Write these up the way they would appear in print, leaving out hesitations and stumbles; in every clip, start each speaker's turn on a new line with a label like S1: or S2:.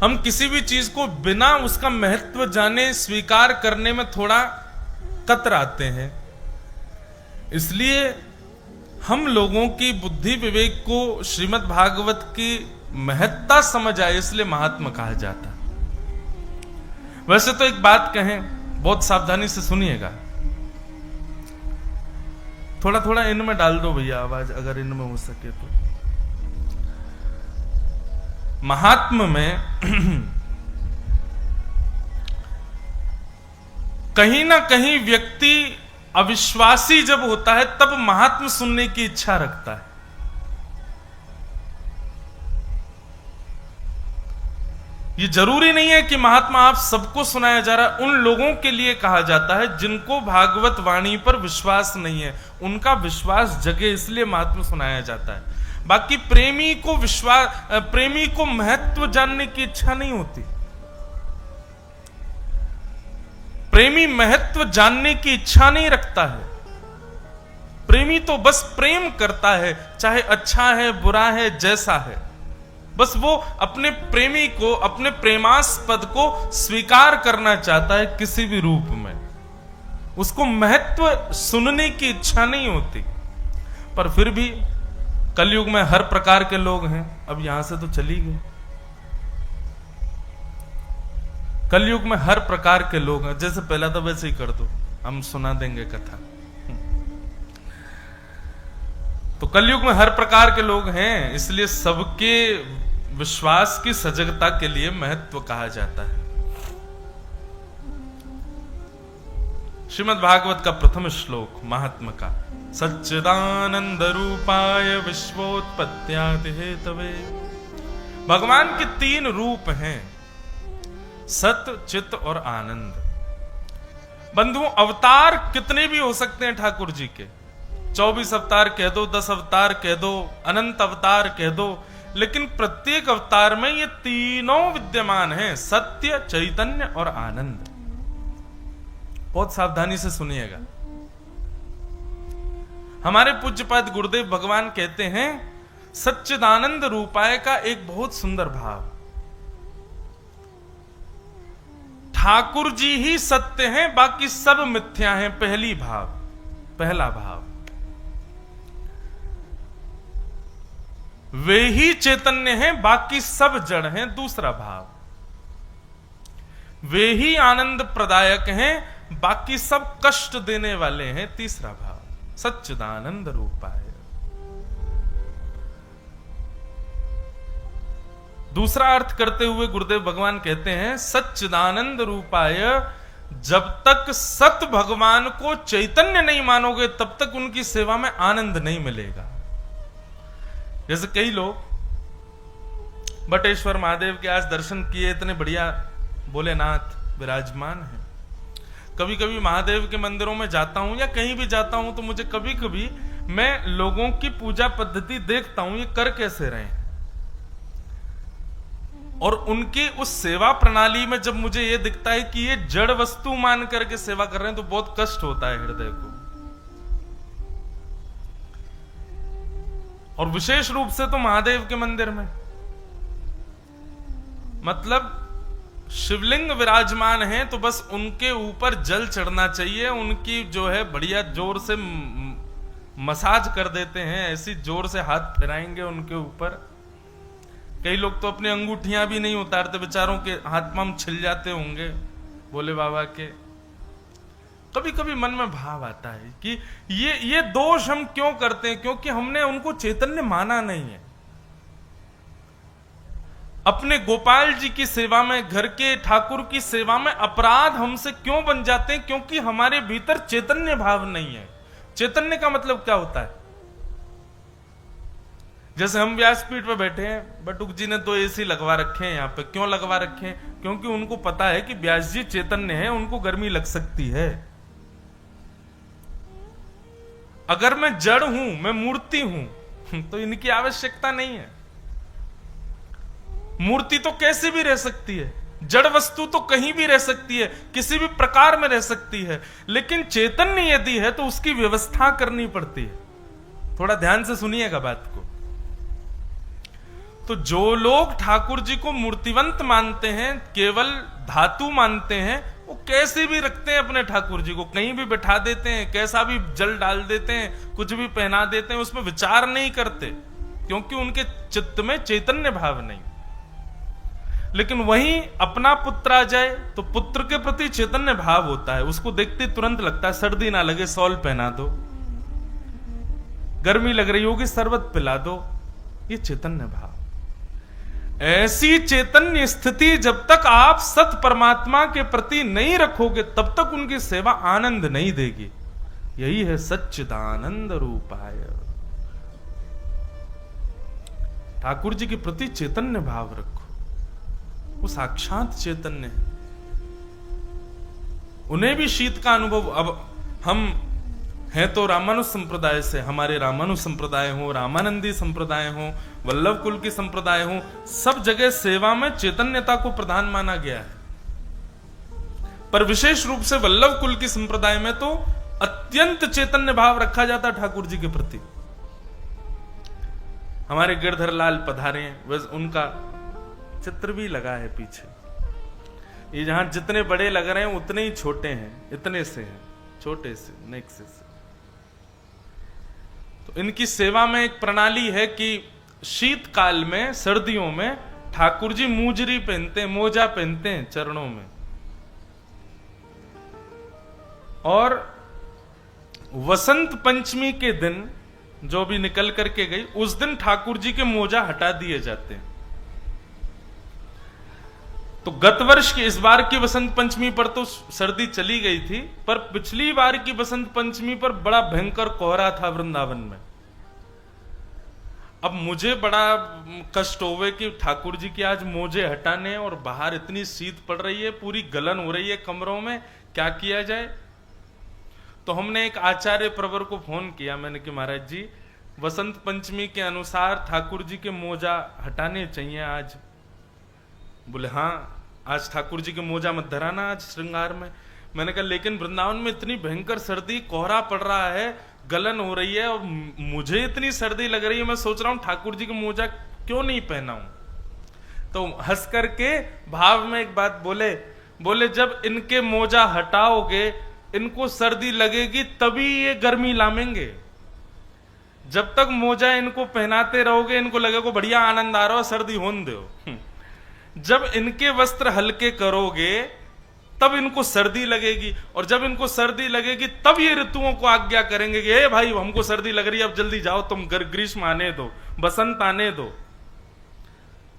S1: हम किसी भी चीज को बिना उसका महत्व जाने स्वीकार करने में थोड़ा कतराते हैं। इसलिए हम लोगों की बुद्धि विवेक को श्रीमद् भागवत की महत्ता समझ आए, इसलिए महात्मा कहा जाता। वैसे तो एक बात कहें, बहुत सावधानी से सुनिएगा, थोड़ा थोड़ा इनमें डाल दो भैया आवाज, अगर इनमें हो सके तो। महात्मा में कहीं ना कहीं व्यक्ति अविश्वासी जब होता है तब महात्मा सुनने की इच्छा रखता है। ये जरूरी नहीं है कि महात्मा आप सबको सुनाया जा रहा है, उन लोगों के लिए कहा जाता है जिनको भागवत वाणी पर विश्वास नहीं है, उनका विश्वास जगे, इसलिए महात्मा सुनाया जाता है। बाकी प्रेमी को महत्व जानने की इच्छा नहीं होती। प्रेमी महत्व जानने की इच्छा नहीं रखता है। प्रेमी तो बस प्रेम करता है, चाहे अच्छा है बुरा है जैसा है, बस वो अपने प्रेमी को, अपने प्रेमास्पद को स्वीकार करना चाहता है किसी भी रूप में। उसको महत्व सुनने की इच्छा नहीं होती। पर फिर भी कलयुग में हर प्रकार के लोग हैं। अब यहां से तो चली गई। कलयुग में हर प्रकार के लोग हैं। जैसे पहला तो वैसे ही कर दो, हम सुना देंगे कथा। तो कलयुग में हर प्रकार के लोग हैं, इसलिए सबके विश्वास की सजगता के लिए महत्व कहा जाता है। श्रीमद् भागवत का प्रथम श्लोक महात्मा का, सच्चिदानंद रूपाय विश्वोत्पत्त्यादि हेतवे। भगवान के 3 रूप हैं, सत्य, चित्त और आनंद। बंधुओं, अवतार कितने भी हो सकते हैं ठाकुर जी के, 24 अवतार कह दो, 10 अवतार कह दो, अनंत अवतार कह दो, लेकिन प्रत्येक अवतार में ये तीनों विद्यमान हैं, सत्य, चैतन्य और आनंद। बहुत सावधानी से सुनिएगा। हमारे पूज्यपाद गुरुदेव भगवान कहते हैं, सच्चिदानंद रूपाय का एक बहुत सुंदर भाव, ठाकुर जी ही सत्य हैं, बाकी सब मिथ्या हैं। पहला भाव। वे ही चैतन्य हैं, बाकी सब जड़ हैं। दूसरा भाव। वे ही आनंद प्रदायक हैं, बाकी सब कष्ट देने वाले हैं। तीसरा भाव, सच्चिदानंद रूपाय। दूसरा अर्थ करते हुए गुरुदेव भगवान कहते हैं, सच्चिदानंद रूपाय, जब तक सत भगवान को चैतन्य नहीं मानोगे तब तक उनकी सेवा में आनंद नहीं मिलेगा। जैसे कई लोग बटेश्वर महादेव के आज दर्शन किए, इतने बढ़िया भोलेनाथ विराजमान है। कभी कभी महादेव के मंदिरों में जाता हूं या कहीं भी जाता हूं तो मुझे कभी कभी मैं लोगों की पूजा पद्धति देखता हूं, ये कर कैसे रहे हैं, और उनकी उस सेवा प्रणाली में जब मुझे यह दिखता है कि ये जड़ वस्तु मान करके सेवा कर रहे हैं तो बहुत कष्ट होता है हृदय को। और विशेष रूप से तो महादेव के मंदिर में, मतलब शिवलिंग विराजमान है तो बस उनके ऊपर जल चढ़ना चाहिए, उनकी जो है बढ़िया जोर से मसाज कर देते हैं, ऐसी जोर से हाथ फिराएंगे उनके ऊपर। कई लोग तो अपनी अंगूठियां भी नहीं उतारते, बेचारों के हाथ पांव छिल जाते होंगे भोले बाबा के। कभी कभी मन में भाव आता है कि ये दोष हम क्यों करते हैं, क्योंकि हमने उनको चैतन्य माना नहीं है। अपने गोपाल जी की सेवा में, घर के ठाकुर की सेवा में अपराध हमसे क्यों बन जाते हैं, क्योंकि हमारे भीतर चैतन्य भाव नहीं है। चैतन्य का मतलब क्या होता है? जैसे हम व्यासपीठ पे बैठे हैं, बटुक जी ने तो एसी लगवा रखे हैं यहाँ पे। क्यों लगवा रखे हैं? क्योंकि उनको पता है कि व्यास जी चैतन्य है, उनको गर्मी लग सकती है। अगर मैं जड़ हूं, मैं मूर्ति हूं, तो इनकी आवश्यकता नहीं है। मूर्ति तो कैसे भी रह सकती है, जड़ वस्तु तो कहीं भी रह सकती है, किसी भी प्रकार में रह सकती है, लेकिन चैतन्य यदि है तो उसकी व्यवस्था करनी पड़ती है। थोड़ा ध्यान से सुनिएगा बात को। तो जो लोग ठाकुर जी को मूर्तिवंत मानते हैं, केवल धातु मानते हैं, वो कैसे भी रखते हैं अपने ठाकुर जी को, कहीं भी बैठा देते हैं, कैसा भी जल डाल देते हैं, कुछ भी पहना देते हैं, उसमें विचार नहीं करते, क्योंकि उनके चित्त में चैतन्य भाव नहीं। लेकिन वहीं अपना पुत्र आ जाए तो पुत्र के प्रति चैतन्य भाव होता है, उसको देखते तुरंत लगता है सर्दी ना लगे शॉल पहना दो, गर्मी लग रही होगी शरबत पिला दो, ये चैतन्य भाव। ऐसी चैतन्य स्थिति जब तक आप सत परमात्मा के प्रति नहीं रखोगे तब तक उनकी सेवा आनंद नहीं देगी। यही है सच्चिदानंद रूपाय। ठाकुर जी के प्रति चैतन्य भाव रखो, वो साक्षात चैतन्य है। उन्हें भी शीत का अनुभव, अब हम हैं तो रामानुज संप्रदाय से, हमारे रामानुज संप्रदाय हो, रामानंदी संप्रदाय हो, वल्लभ कुल की संप्रदाय हो, सब जगह सेवा में चैतन्यता को प्रधान माना गया है। पर विशेष रूप से वल्लभ कुल की संप्रदाय में तो अत्यंत चैतन्य भाव रखा जाता ठाकुर जी के प्रति। हमारे गिरधर लाल पधारे हैं, बस उनका चित्र भी लगा है पीछे। ये जहां जितने बड़े लग रहे हैं उतने ही छोटे हैं, इतने से हैं, छोटे से नेक्स्ट से। तो इनकी सेवा में एक प्रणाली है कि शीतकाल में, सर्दियों में ठाकुर जी मूजरी पहनते हैं, मोजा पहनते हैं चरणों में, और वसंत पंचमी के दिन जो भी निकल करके गई, उस दिन ठाकुर जी के मोजा हटा दिए जाते हैं। तो गत वर्ष की, इस बार की बसंत पंचमी पर तो सर्दी चली गई थी, पर पिछली बार की बसंत पंचमी पर बड़ा भयंकर कोहरा था वृंदावन में। अब मुझे बड़ा कष्ट होवे कि ठाकुर जी की आज मोजे हटाने, और बाहर इतनी शीत पड़ रही है, पूरी गलन हो रही है कमरों में, क्या किया जाए। तो हमने एक आचार्य प्रवर को फोन किया, मैंने कि महाराज जी वसंत पंचमी के अनुसार ठाकुर जी के मोजा हटाने चाहिए आज। बोले हाँ, आज ठाकुर जी के मोजा मत धराना आज श्रृंगार में। मैंने कहा लेकिन वृंदावन में इतनी भयंकर सर्दी, कोहरा पड़ रहा है, गलन हो रही है, और मुझे इतनी सर्दी लग रही है, मैं सोच रहा हूं ठाकुर जी के मोजा क्यों नहीं पहनाऊं। तो हंस करके भाव में एक बात बोले जब इनके मोजा हटाओगे, इनको सर्दी लगेगी तभी ये गर्मी लामेंगे। जब तक मोजा इनको पहनाते रहोगे, इनको लगेगा बढ़िया आनंद आ रहा हो, सर्दी होने दो। जब इनके वस्त्र हल्के करोगे तब इनको सर्दी लगेगी, और जब इनको सर्दी लगेगी तब ये ऋतुओं को आज्ञा करेंगे कि ए भाई हमको सर्दी लग रही है, अब जल्दी जाओ, तुम ग्रीष्म आने दो, बसंत आने दो।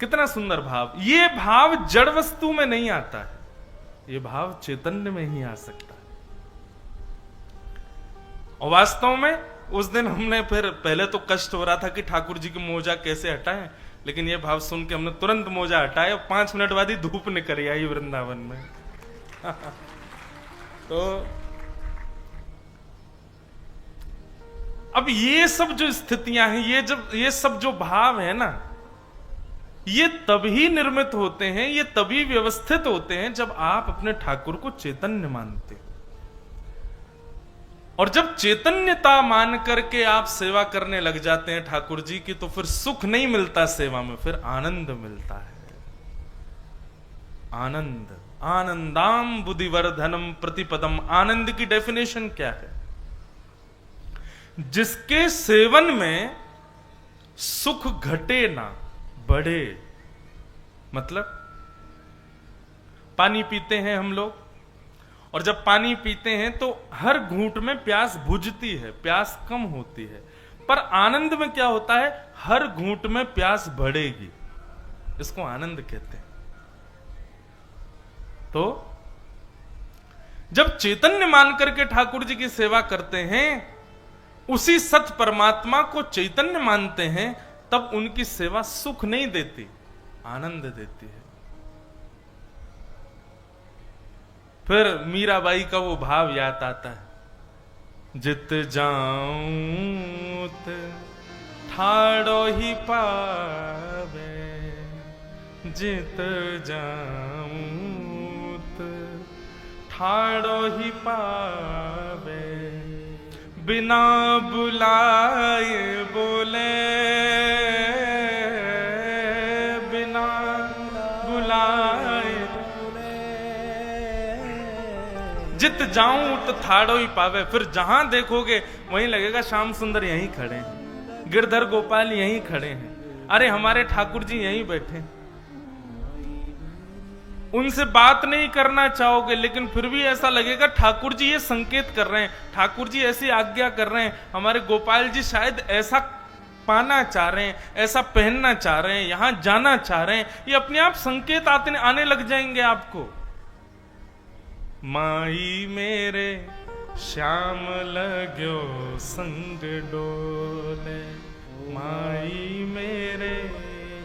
S1: कितना सुंदर भाव। ये भाव जड़ वस्तु में नहीं आता है, ये भाव चैतन्य में ही आ सकता है। और वास्तव में उस दिन हमने फिर, पहले तो कष्ट हो रहा था कि ठाकुर जी की मोजा कैसे हटाएं, लेकिन ये भाव सुन के हमने तुरंत मोजा हटाया, 5 मिनट बाद ही धूप निकल आई वृंदावन में। तो अब ये सब जो स्थितियां हैं, ये सब जो भाव है ना, ये तभी निर्मित होते हैं, ये तभी व्यवस्थित होते हैं जब आप अपने ठाकुर को चैतन्य मानते हो। और जब चैतन्यता मान करके आप सेवा करने लग जाते हैं ठाकुर जी की, तो फिर सुख नहीं मिलता सेवा में, फिर आनंद मिलता है। आनंद, आनंदाम बुद्धिवर्धनम प्रतिपदम। आनंद की डेफिनेशन क्या है? जिसके सेवन में सुख घटे ना बढ़े। मतलब पानी पीते हैं हम लोग, और जब पानी पीते हैं तो हर घूंट में प्यास बुझती है, प्यास कम होती है। पर आनंद में क्या होता है? हर घूंट में प्यास बढ़ेगी, इसको आनंद कहते हैं। तो जब चैतन्य मान करके ठाकुर जी की सेवा करते हैं, उसी सत परमात्मा को चैतन्य मानते हैं, तब उनकी सेवा सुख नहीं देती, आनंद देती है। फिर मीराबाई का वो भाव याद आता है, जित जाऊं ठाड़ो ही पावे, जित जाऊं ठाड़ो ही पावे, बिना बुलाए बोले बुलाए, जित जाऊं तो थाड़ो ही पावे। फिर जहां देखोगे वहीं लगेगा श्याम सुंदर यहीं खड़े हैं, गिरधर गोपाल यहीं खड़े हैं, अरे हमारे ठाकुर जी यहीं बैठे। उनसे बात नहीं करना चाहोगे, लेकिन फिर भी ऐसा लगेगा ठाकुर जी ये संकेत कर रहे हैं, ठाकुर जी ऐसी आज्ञा कर रहे हैं, हमारे गोपाल जी शायद ऐसा पाना चाह रहे हैं, ऐसा पहनना चाह रहे हैं, यहां जाना चाह रहे हैं। ये अपने आप संकेत आने लग जाएंगे आपको। माई मेरे श्याम लगो संग डोले, माई मेरे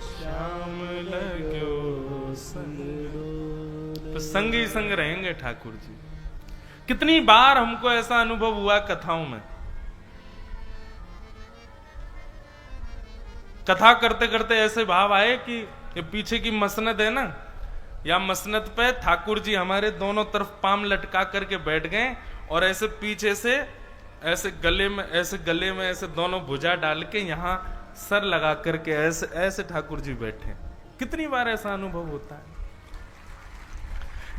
S1: श्याम लगो संग डोले। तो संग ही संग रहेंगे ठाकुर जी। कितनी बार हमको ऐसा अनुभव हुआ कथाओं में, कथा करते करते ऐसे भाव आए कि ये पीछे की मसनद है ना, या मसनद पे ठाकुर जी हमारे दोनों तरफ पाम लटका करके बैठ गए और ऐसे पीछे से ऐसे गले में ऐसे दोनों भुजा डाल के यहाँ सर लगा करके ऐसे ऐसे ठाकुर जी बैठे। कितनी बार ऐसा अनुभव होता है।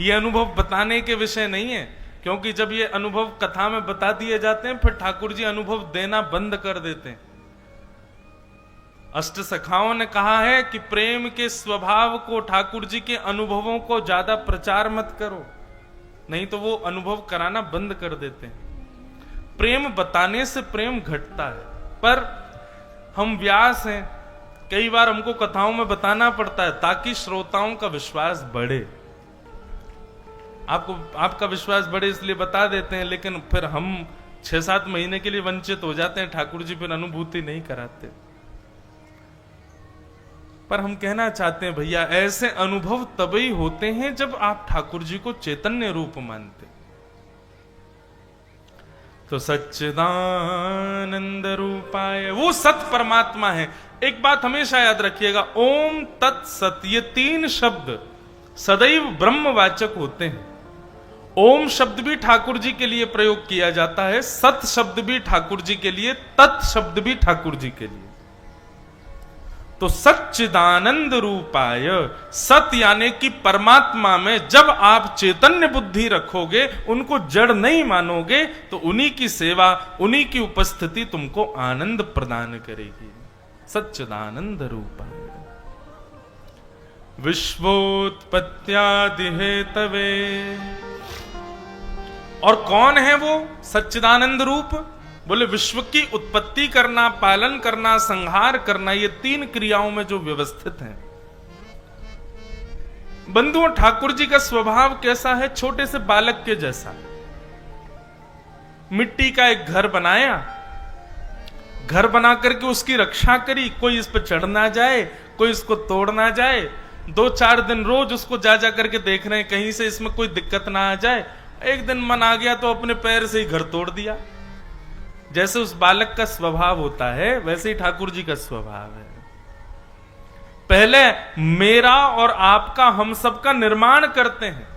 S1: ये अनुभव बताने के विषय नहीं है, क्योंकि जब ये अनुभव कथा में बता दिए जाते हैं फिर ठाकुर जी अनुभव देना बंद कर देते हैं। अष्ट सखाओं ने कहा है कि प्रेम के स्वभाव को, ठाकुर जी के अनुभवों को ज्यादा प्रचार मत करो, नहीं तो वो अनुभव कराना बंद कर देते हैं। प्रेम बताने से प्रेम घटता है, पर हम व्यास हैं, कई बार हमको कथाओं में बताना पड़ता है ताकि श्रोताओं का विश्वास बढ़े। आपका विश्वास बढ़े इसलिए बता देते हैं, लेकिन फिर हम 6-7 महीने के लिए वंचित हो जाते हैं, ठाकुर जी फिर अनुभूति नहीं कराते। पर हम कहना चाहते हैं भैया, ऐसे अनुभव तभी होते हैं जब आप ठाकुर जी को चैतन्य रूप मानते। तो सच्चिदानंद रूपाय, वो सत परमात्मा है। एक बात हमेशा याद रखिएगा, ओम तत्सत, ये 3 शब्द सदैव ब्रह्मवाचक होते हैं। ओम शब्द भी ठाकुर जी के लिए प्रयोग किया जाता है, सत शब्द भी ठाकुर जी के लिए, तत् शब्द भी ठाकुर जी के लिए। तो सच्चिदानंद रूपाय, सत यानी कि परमात्मा में जब आप चैतन्य बुद्धि रखोगे, उनको जड़ नहीं मानोगे, तो उन्हीं की सेवा, उन्हीं की उपस्थिति तुमको आनंद प्रदान करेगी। सच्चिदानंद रूपाय विश्वोत्पत्त्यादि हेतवे। और कौन है वो सच्चिदानंद रूप? बोले विश्व की उत्पत्ति करना, पालन करना, संहार करना, ये 3 क्रियाओं में जो व्यवस्थित हैं। बंधुओं, ठाकुर जी का स्वभाव कैसा है? छोटे से बालक के जैसा। मिट्टी का एक घर बनाया, घर बना करके उसकी रक्षा करी, कोई इस पर चढ़ ना जाए, कोई इसको तोड़ ना जाए। 2-4 दिन रोज उसको जा करके देख रहे हैं कहीं से इसमें कोई दिक्कत ना आ जाए। एक दिन मन आ गया तो अपने पैर से ही घर तोड़ दिया। जैसे उस बालक का स्वभाव होता है, वैसे ही ठाकुर जी का स्वभाव है। पहले मेरा और आपका, हम सबका निर्माण करते हैं।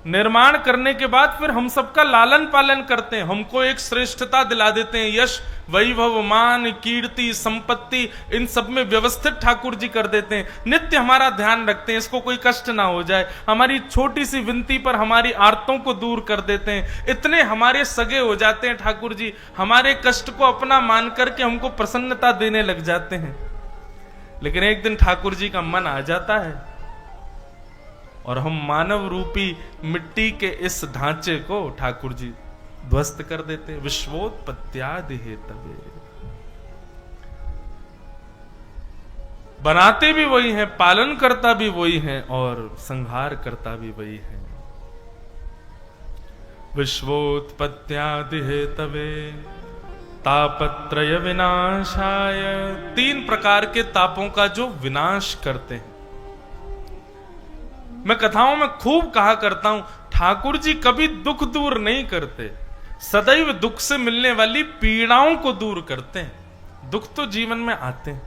S1: निर्माण करने के बाद फिर हम सबका लालन पालन करते हैं। हमको एक श्रेष्ठता दिला देते हैं, यश, वैभव, मान, कीर्ति, संपत्ति, इन सब में व्यवस्थित ठाकुर जी कर देते हैं। नित्य हमारा ध्यान रखते हैं, इसको कोई कष्ट ना हो जाए। हमारी छोटी सी विनती पर हमारी आर्तों को दूर कर देते हैं। इतने हमारे सगे हो जाते हैं ठाकुर जी, हमारे कष्ट को अपना मान करके हमको प्रसन्नता देने लग जाते हैं। लेकिन एक दिन ठाकुर जी का मन आ जाता है और हम मानव रूपी मिट्टी के इस ढांचे को ठाकुर जी ध्वस्त कर देते हैं। विश्वोत्पत्त्यादि हेतवे, बनाते भी वही हैं, पालन करता भी वही है और संहार करता भी वही है। विश्वोत्पत्त्यादि हेतवे तापत्रय विनाशाय, 3 प्रकार के तापों का जो विनाश करते हैं। मैं कथाओं में खूब कहा करता हूं, ठाकुर जी कभी दुख दूर नहीं करते, सदैव दुख से मिलने वाली पीड़ाओं को दूर करते हैं। दुख तो जीवन में आते हैं,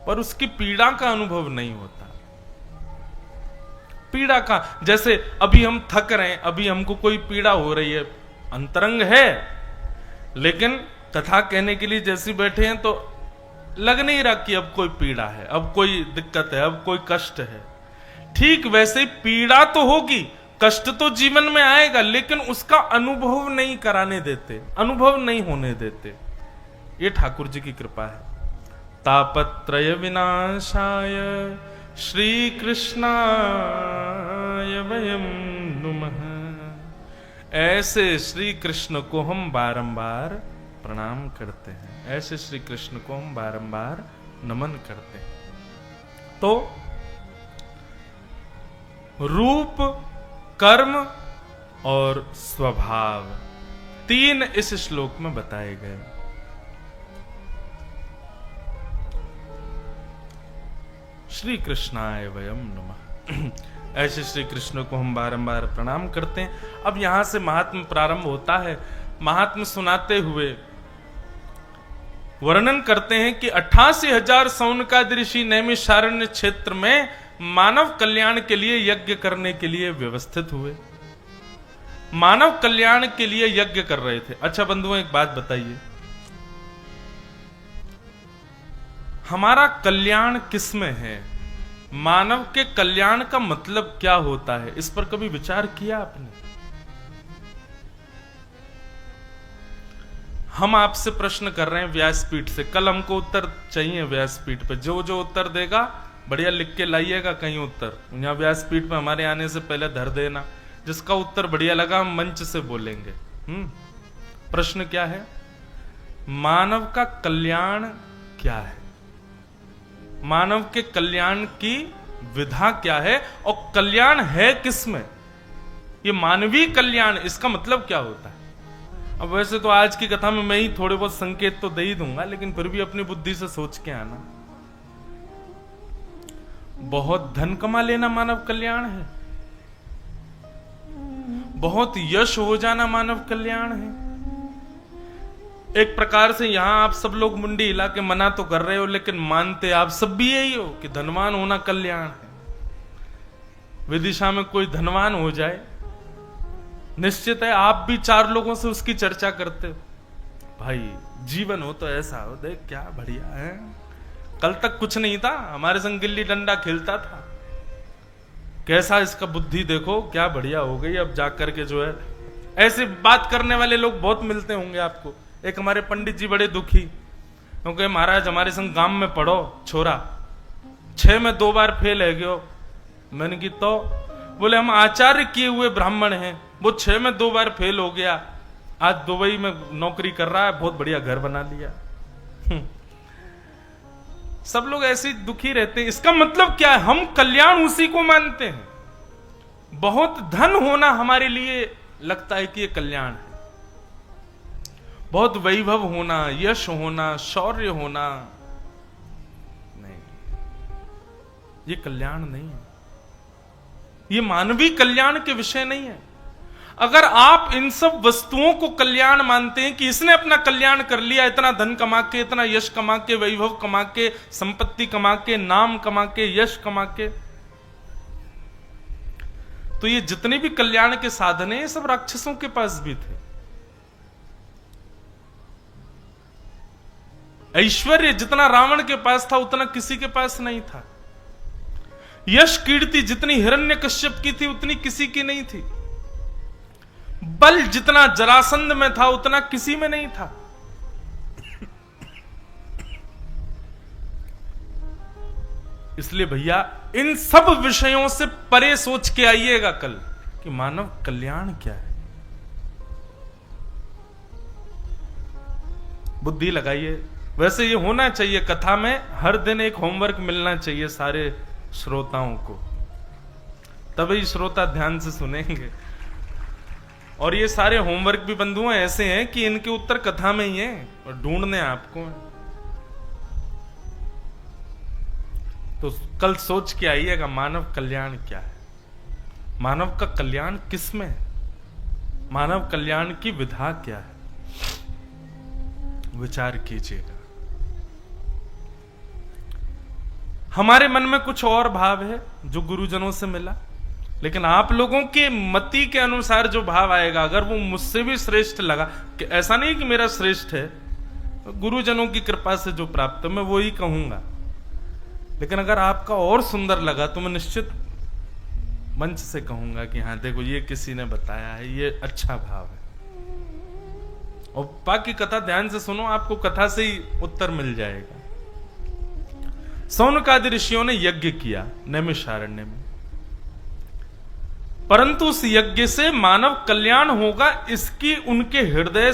S1: पर उसकी पीड़ा का अनुभव नहीं होता। पीड़ा का, जैसे अभी हम थक रहे हैं, अभी हमको कोई पीड़ा हो रही है, अंतरंग है, लेकिन कथा कहने के लिए जैसे बैठे हैं तो लग नहीं रहा कि अब कोई पीड़ा है, अब कोई दिक्कत है, अब कोई कष्ट है। ठीक वैसे ही पीड़ा तो होगी, कष्ट तो जीवन में आएगा, लेकिन उसका अनुभव नहीं कराने देते, अनुभव नहीं होने देते। ये ठाकुर जी की कृपा है। तापत्रय विनाशाय श्री कृष्णाय वयं नुमः। ऐसे श्री कृष्ण को हम बारंबार प्रणाम करते हैं, ऐसे श्री कृष्ण को हम बारंबार नमन करते हैं। तो रूप, कर्म और स्वभाव 3 इस श्लोक में बताए गए। श्री कृष्णाय वयं नमः। ऐसे श्री कृष्ण को हम बारंबार प्रणाम करते हैं। अब यहां से महात्म प्रारंभ होता है। महात्म सुनाते हुए वर्णन करते हैं कि 88,000 सौनकादि ऋषि नैमिषारण्य क्षेत्र में मानव कल्याण के लिए यज्ञ करने के लिए व्यवस्थित हुए, मानव कल्याण के लिए यज्ञ कर रहे थे। अच्छा बंधुओं, एक बात बताइए, हमारा कल्याण किसमें है? मानव के कल्याण का मतलब क्या होता है? इस पर कभी विचार किया आपने? हम आपसे प्रश्न कर रहे हैं व्यासपीठ से, कल हमको उत्तर चाहिए व्यासपीठ पे। जो जो उत्तर देगा बढ़िया लिख के लाइएगा कहीं उत्तर, यहाँ व्यासपीठ पे हमारे आने से पहले धर देना। जिसका उत्तर बढ़िया लगा हम मंच से बोलेंगे। प्रश्न क्या है? मानव का कल्याण क्या है? मानव के कल्याण की विधा क्या है और कल्याण है किसमें? ये मानवीय कल्याण, इसका मतलब क्या होता है? अब वैसे तो आज की कथा में मैं ही थोड़े बहुत संकेत तो दे ही दूंगा, लेकिन फिर भी अपनी बुद्धि से सोच के आना। बहुत धन कमा लेना मानव कल्याण है, बहुत यश हो जाना मानव कल्याण है। एक प्रकार से यहां आप सब लोग मुंडी हिला के मना तो कर रहे हो, लेकिन मानते आप सब भी यही हो कि धनवान होना कल्याण है। विदिशा में कोई धनवान हो जाए, निश्चित है आप भी 4 लोगों से उसकी चर्चा करते हो, भाई जीवन हो तो ऐसा हो, देख क्या बढ़िया है, कल तक कुछ नहीं था, हमारे संग गिल्ली डंडा खेलता था, कैसा इसका बुद्धि देखो क्या बढ़िया हो गई, अब जाकर के जो है। ऐसे बात करने वाले लोग बहुत मिलते होंगे आपको। एक हमारे पंडित जी बड़े दुखी, क्योंकि महाराज हमारे संग गांव में पढ़ो छोरा, 6 में 2 बार फेल है गयो। मैंने की तो बोले हम आचार्य किए हुए ब्राह्मण हैं, वो 6 में 2 बार फेल हो गया, आज दुबई में नौकरी कर रहा है, बहुत बढ़िया घर बना लिया। सब लोग ऐसे ही दुखी रहते हैं। इसका मतलब क्या है? हम कल्याण उसी को मानते हैं। बहुत धन होना हमारे लिए लगता है कि ये कल्याण है, बहुत वैभव होना, यश होना, शौर्य होना, नहीं, ये कल्याण नहीं है, ये मानवीय कल्याण के विषय नहीं है। अगर आप इन सब वस्तुओं को कल्याण मानते हैं कि इसने अपना कल्याण कर लिया, इतना धन कमा के, इतना यश कमा के, वैभव कमा के, संपत्ति कमा के, नाम कमा के, यश कमा के, तो ये जितने भी कल्याण के साधन हैं ये सब राक्षसों के पास भी थे। ऐश्वर्य जितना रावण के पास था उतना किसी के पास नहीं था। यश कीर्ति जितनी हिरण्यकश्यप की थी उतनी किसी की नहीं थी। बल जितना जरासंध में था उतना किसी में नहीं था। इसलिए भैया इन सब विषयों से परे सोच के आइएगा कल कि मानव कल्याण क्या है। बुद्धि लगाइए। वैसे ये होना चाहिए, कथा में हर दिन एक होमवर्क मिलना चाहिए सारे श्रोताओं को, तभी श्रोता ध्यान से सुनेंगे। और ये सारे होमवर्क भी बंधुओं ऐसे हैं कि इनके उत्तर कथा में ही हैं और ढूंढने आपको हैं। तो कल सोच के आइएगा मानव कल्याण क्या है, मानव का कल्याण किसमें है, मानव कल्याण की विधा क्या है, विचार कीजिएगा। हमारे मन में कुछ और भाव है जो गुरुजनों से मिला, लेकिन आप लोगों के मति के अनुसार जो भाव आएगा, अगर वो मुझसे भी श्रेष्ठ लगा, कि ऐसा नहीं कि मेरा श्रेष्ठ है, गुरुजनों की कृपा से जो प्राप्त मैं वो ही कहूंगा, लेकिन अगर आपका और सुंदर लगा तो मैं निश्चित मंच से कहूंगा कि हाँ देखो ये किसी ने बताया है, ये अच्छा भाव है। और बाकी कथा ध्यान से सुनो, आपको कथा से ही उत्तर मिल जाएगा। सौनकादि ऋषियों ने यज्ञ किया नैमिषारण्य में, परंतु उस यज्ञ से मानव कल्याण होगा इसकी उनके हृदय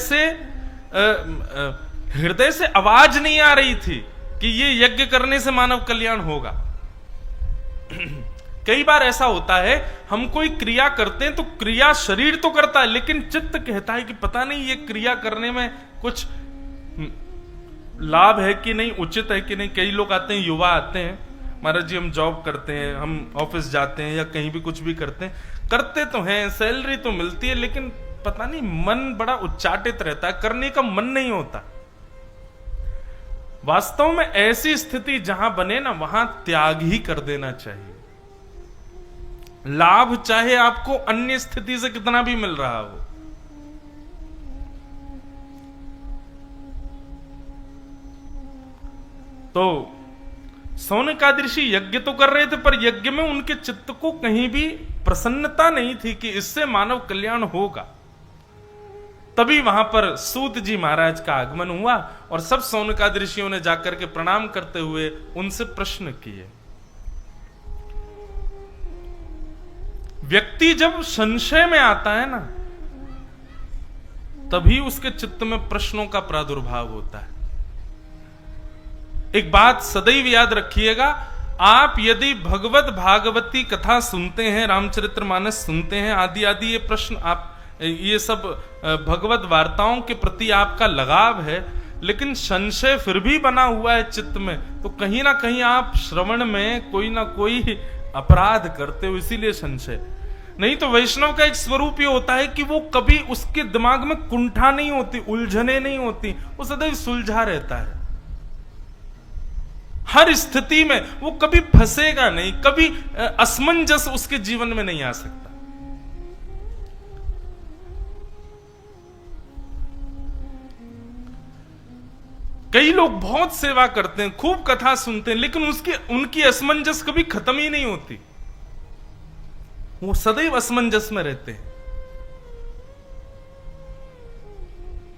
S1: से आवाज नहीं आ रही थी कि ये यज्ञ करने से मानव कल्याण होगा। कई बार ऐसा होता है, हम कोई क्रिया करते हैं तो क्रिया शरीर तो करता है, लेकिन चित्त कहता है कि पता नहीं ये क्रिया करने में कुछ लाभ है कि नहीं, उचित है कि नहीं। कई लोग आते हैं, युवा आते हैं, महाराज जी हम जॉब करते हैं, हम ऑफिस जाते हैं या कहीं भी कुछ भी करते हैं, करते तो हैं, सैलरी तो मिलती है, लेकिन पता नहीं मन बड़ा उच्चाटित रहता है, करने का मन नहीं होता। वास्तव में ऐसी स्थिति जहां बने ना, वहां त्याग ही कर देना चाहिए। लाभ चाहे आपको अन्य स्थिति से कितना भी मिल रहा हो। तो सौनकादि ऋषि यज्ञ तो कर रहे थे, पर यज्ञ में उनके चित्त को कहीं भी प्रसन्नता नहीं थी कि इससे मानव कल्याण होगा। तभी वहां पर सूत जी महाराज का आगमन हुआ और सब सौनकादि ऋषियों ने जाकर के प्रणाम करते हुए उनसे प्रश्न किए। व्यक्ति जब संशय में आता है ना, तभी उसके चित्त में प्रश्नों का प्रादुर्भाव होता है। एक बात सदैव याद रखिएगा, आप यदि भगवत भागवती कथा सुनते हैं, रामचरितमानस सुनते हैं, आदि आदि ये प्रश्न आप ये सब भगवत वार्ताओं के प्रति आपका लगाव है, लेकिन संशय फिर भी बना हुआ है चित्त में, तो कहीं ना कहीं आप श्रवण में कोई ना कोई अपराध करते हो, इसीलिए संशय। नहीं तो वैष्णव का एक स्वरूप ये होता है कि वो कभी उसके दिमाग में कुंठा नहीं होती, उलझने नहीं होती, वो सदैव सुलझा रहता है। हर स्थिति में वो कभी फंसेगा नहीं, कभी असमंजस उसके जीवन में नहीं आ सकता। कई लोग बहुत सेवा करते हैं, खूब कथा सुनते हैं, लेकिन उनकी असमंजस कभी खत्म ही नहीं होती, वो सदैव असमंजस में रहते हैं।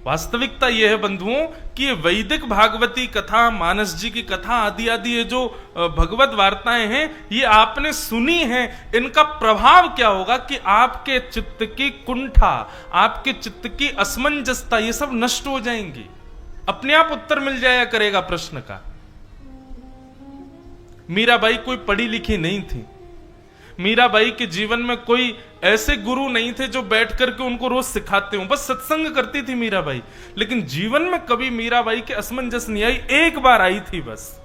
S1: वास्तविकता यह है बंधुओं कि ये वैदिक भागवती कथा, मानस जी की कथा आदि आदि ये जो भगवत वार्ताएं हैं, ये आपने सुनी हैं, इनका प्रभाव क्या होगा कि आपके चित्त की कुंठा, आपके चित्त की असमंजसता, ये सब नष्ट हो जाएंगी। अपने आप उत्तर मिल जाया करेगा प्रश्न का। मीराबाई कोई पढ़ी लिखी नहीं थी, मीराबाई के जीवन में कोई ऐसे गुरु नहीं थे जो बैठ करके उनको रोज सिखाते हो, बस सत्संग करती थी मीराबाई, लेकिन जीवन में कभी मीराबाई के असमंजस नहीं आई। एक बार आई थी बस।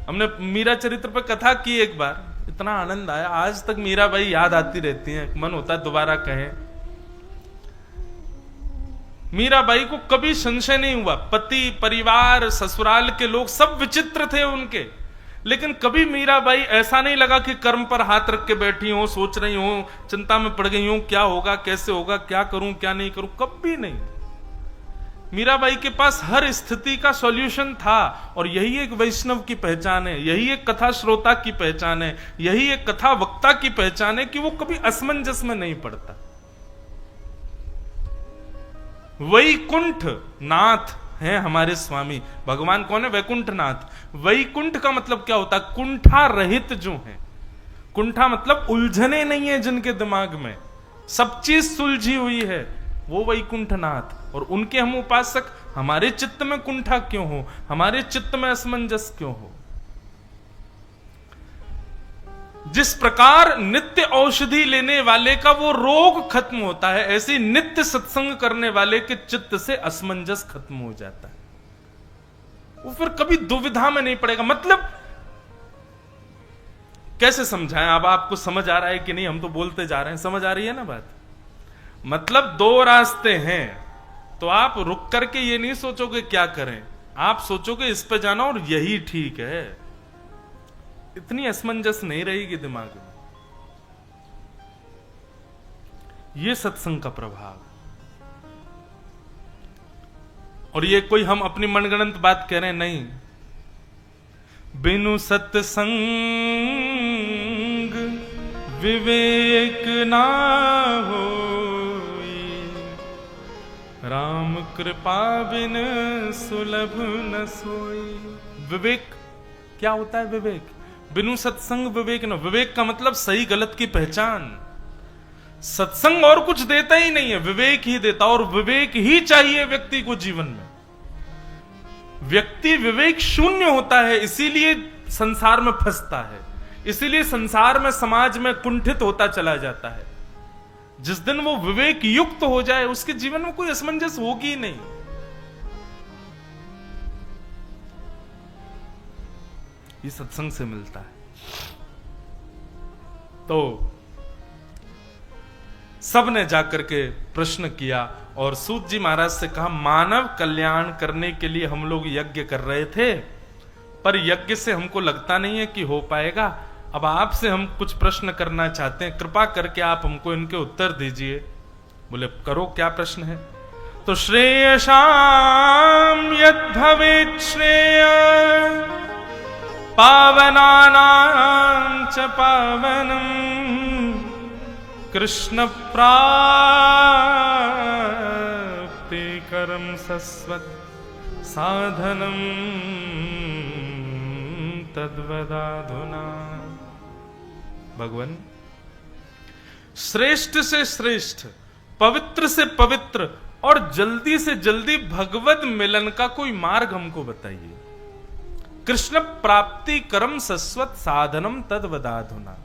S1: हमने मीरा चरित्र पर कथा की एक बार, इतना आनंद आया, आज तक मीराबाई याद आती रहती है, मन होता है दोबारा कहें। मीराबाई को कभी संशय नहीं हुआ, पति, परिवार, ससुराल के लोग सब विचित्र थे उनके, लेकिन कभी मीराबाई ऐसा नहीं लगा कि कर्म पर हाथ रख के बैठी हो, सोच रही हो, चिंता में पड़ गई हो, क्या होगा, कैसे होगा, क्या करूं, क्या नहीं करूं, कभी नहीं। मीराबाई के पास हर स्थिति का सॉल्यूशन था, और यही एक वैष्णव की पहचान है, यही एक कथा श्रोता की पहचान है, यही एक कथा वक्ता की पहचान है कि वो कभी असमंजस में नहीं पड़ता। वैकुंठ नाथ हैं हमारे स्वामी भगवान। कौन है? वैकुंठ नाथ। वैकुंठ का मतलब क्या होता है? कुंठा रहित जो है। कुंठा मतलब उलझने नहीं है जिनके दिमाग में, सब चीज सुलझी हुई है, वो वैकुंठ नाथ। और उनके हम उपासक। हमारे चित्त में कुंठा क्यों हो, हमारे चित्त में असमंजस क्यों हो? जिस प्रकार नित्य औषधि लेने वाले का वो रोग खत्म होता है, ऐसे नित्य सत्संग करने वाले के चित्त से असमंजस खत्म हो जाता है। वो फिर कभी दुविधा में नहीं पड़ेगा। मतलब कैसे समझाएं? अब आपको समझ आ रहा है कि नहीं? हम तो बोलते जा रहे हैं, समझ आ रही है ना बात? मतलब दो रास्ते हैं, तो आप रुक करके ये नहीं सोचोगे क्या करें, आप सोचोगे इस पे जाना और यही ठीक है। इतनी असमंजस नहीं रहेगी दिमाग में। ये सत्संग का प्रभाव। और ये कोई हम अपनी मनगढ़ंत बात कह रहे हैं, नहीं। बिनु सत्संग विवेक ना होई, राम कृपा बिन सुलभ न सोई। विवेक क्या होता है? विवेक बिनु सत्संग विवेक न। विवेक का मतलब सही गलत की पहचान। सत्संग और कुछ देता ही नहीं है, विवेक ही देता, और विवेक ही चाहिए व्यक्ति को जीवन में। व्यक्ति विवेक शून्य होता है, इसीलिए संसार में फंसता है, इसीलिए संसार में समाज में कुंठित होता चला जाता है। जिस दिन वो विवेक युक्त हो जाए, उसके जीवन में कोई असमंजस होगी ही नहीं। ये सत्संग से मिलता है। तो सबने जाकर के प्रश्न किया और सूत जी महाराज से कहा, मानव कल्याण करने के लिए हम लोग यज्ञ कर रहे थे, पर यज्ञ से हमको लगता नहीं है कि हो पाएगा। अब आपसे हम कुछ प्रश्न करना चाहते हैं, कृपा करके आप हमको इनके उत्तर दीजिए। बोले करो, क्या प्रश्न है? तो श्रेयसाम यद भवेत् श्रेय पावनानां च पावनम् कृष्ण प्राप्ति करम सस्वत् साधनम तद्वदाधुना। भगवान, श्रेष्ठ से श्रेष्ठ, पवित्र से पवित्र और जल्दी से जल्दी भगवत मिलन का कोई मार्ग हमको बताइए। कृष्ण प्राप्ति करम सस्वत साधनम तद्वदाधुना।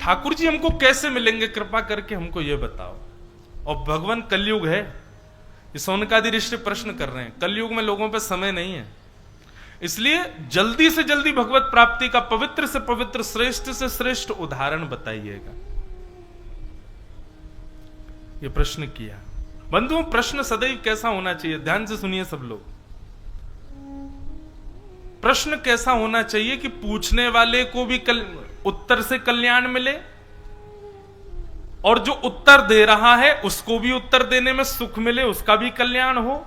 S1: ठाकुर जी हमको कैसे मिलेंगे, कृपा करके हमको यह बताओ। और भगवान कलयुग है, ये सौनकादि ऋषि प्रश्न कर रहे हैं। कलयुग में लोगों पे समय नहीं है, इसलिए जल्दी से जल्दी भगवत प्राप्ति का पवित्र से पवित्र, श्रेष्ठ से श्रेष्ठ उदाहरण बताइएगा। ये प्रश्न किया। बंधुओं, प्रश्न सदैव कैसा होना चाहिए? ध्यान से सुनिए सब लोग। प्रश्न कैसा होना चाहिए कि पूछने वाले को भी उत्तर से कल्याण मिले, और जो उत्तर दे रहा है उसको भी उत्तर देने में सुख मिले, उसका भी कल्याण हो,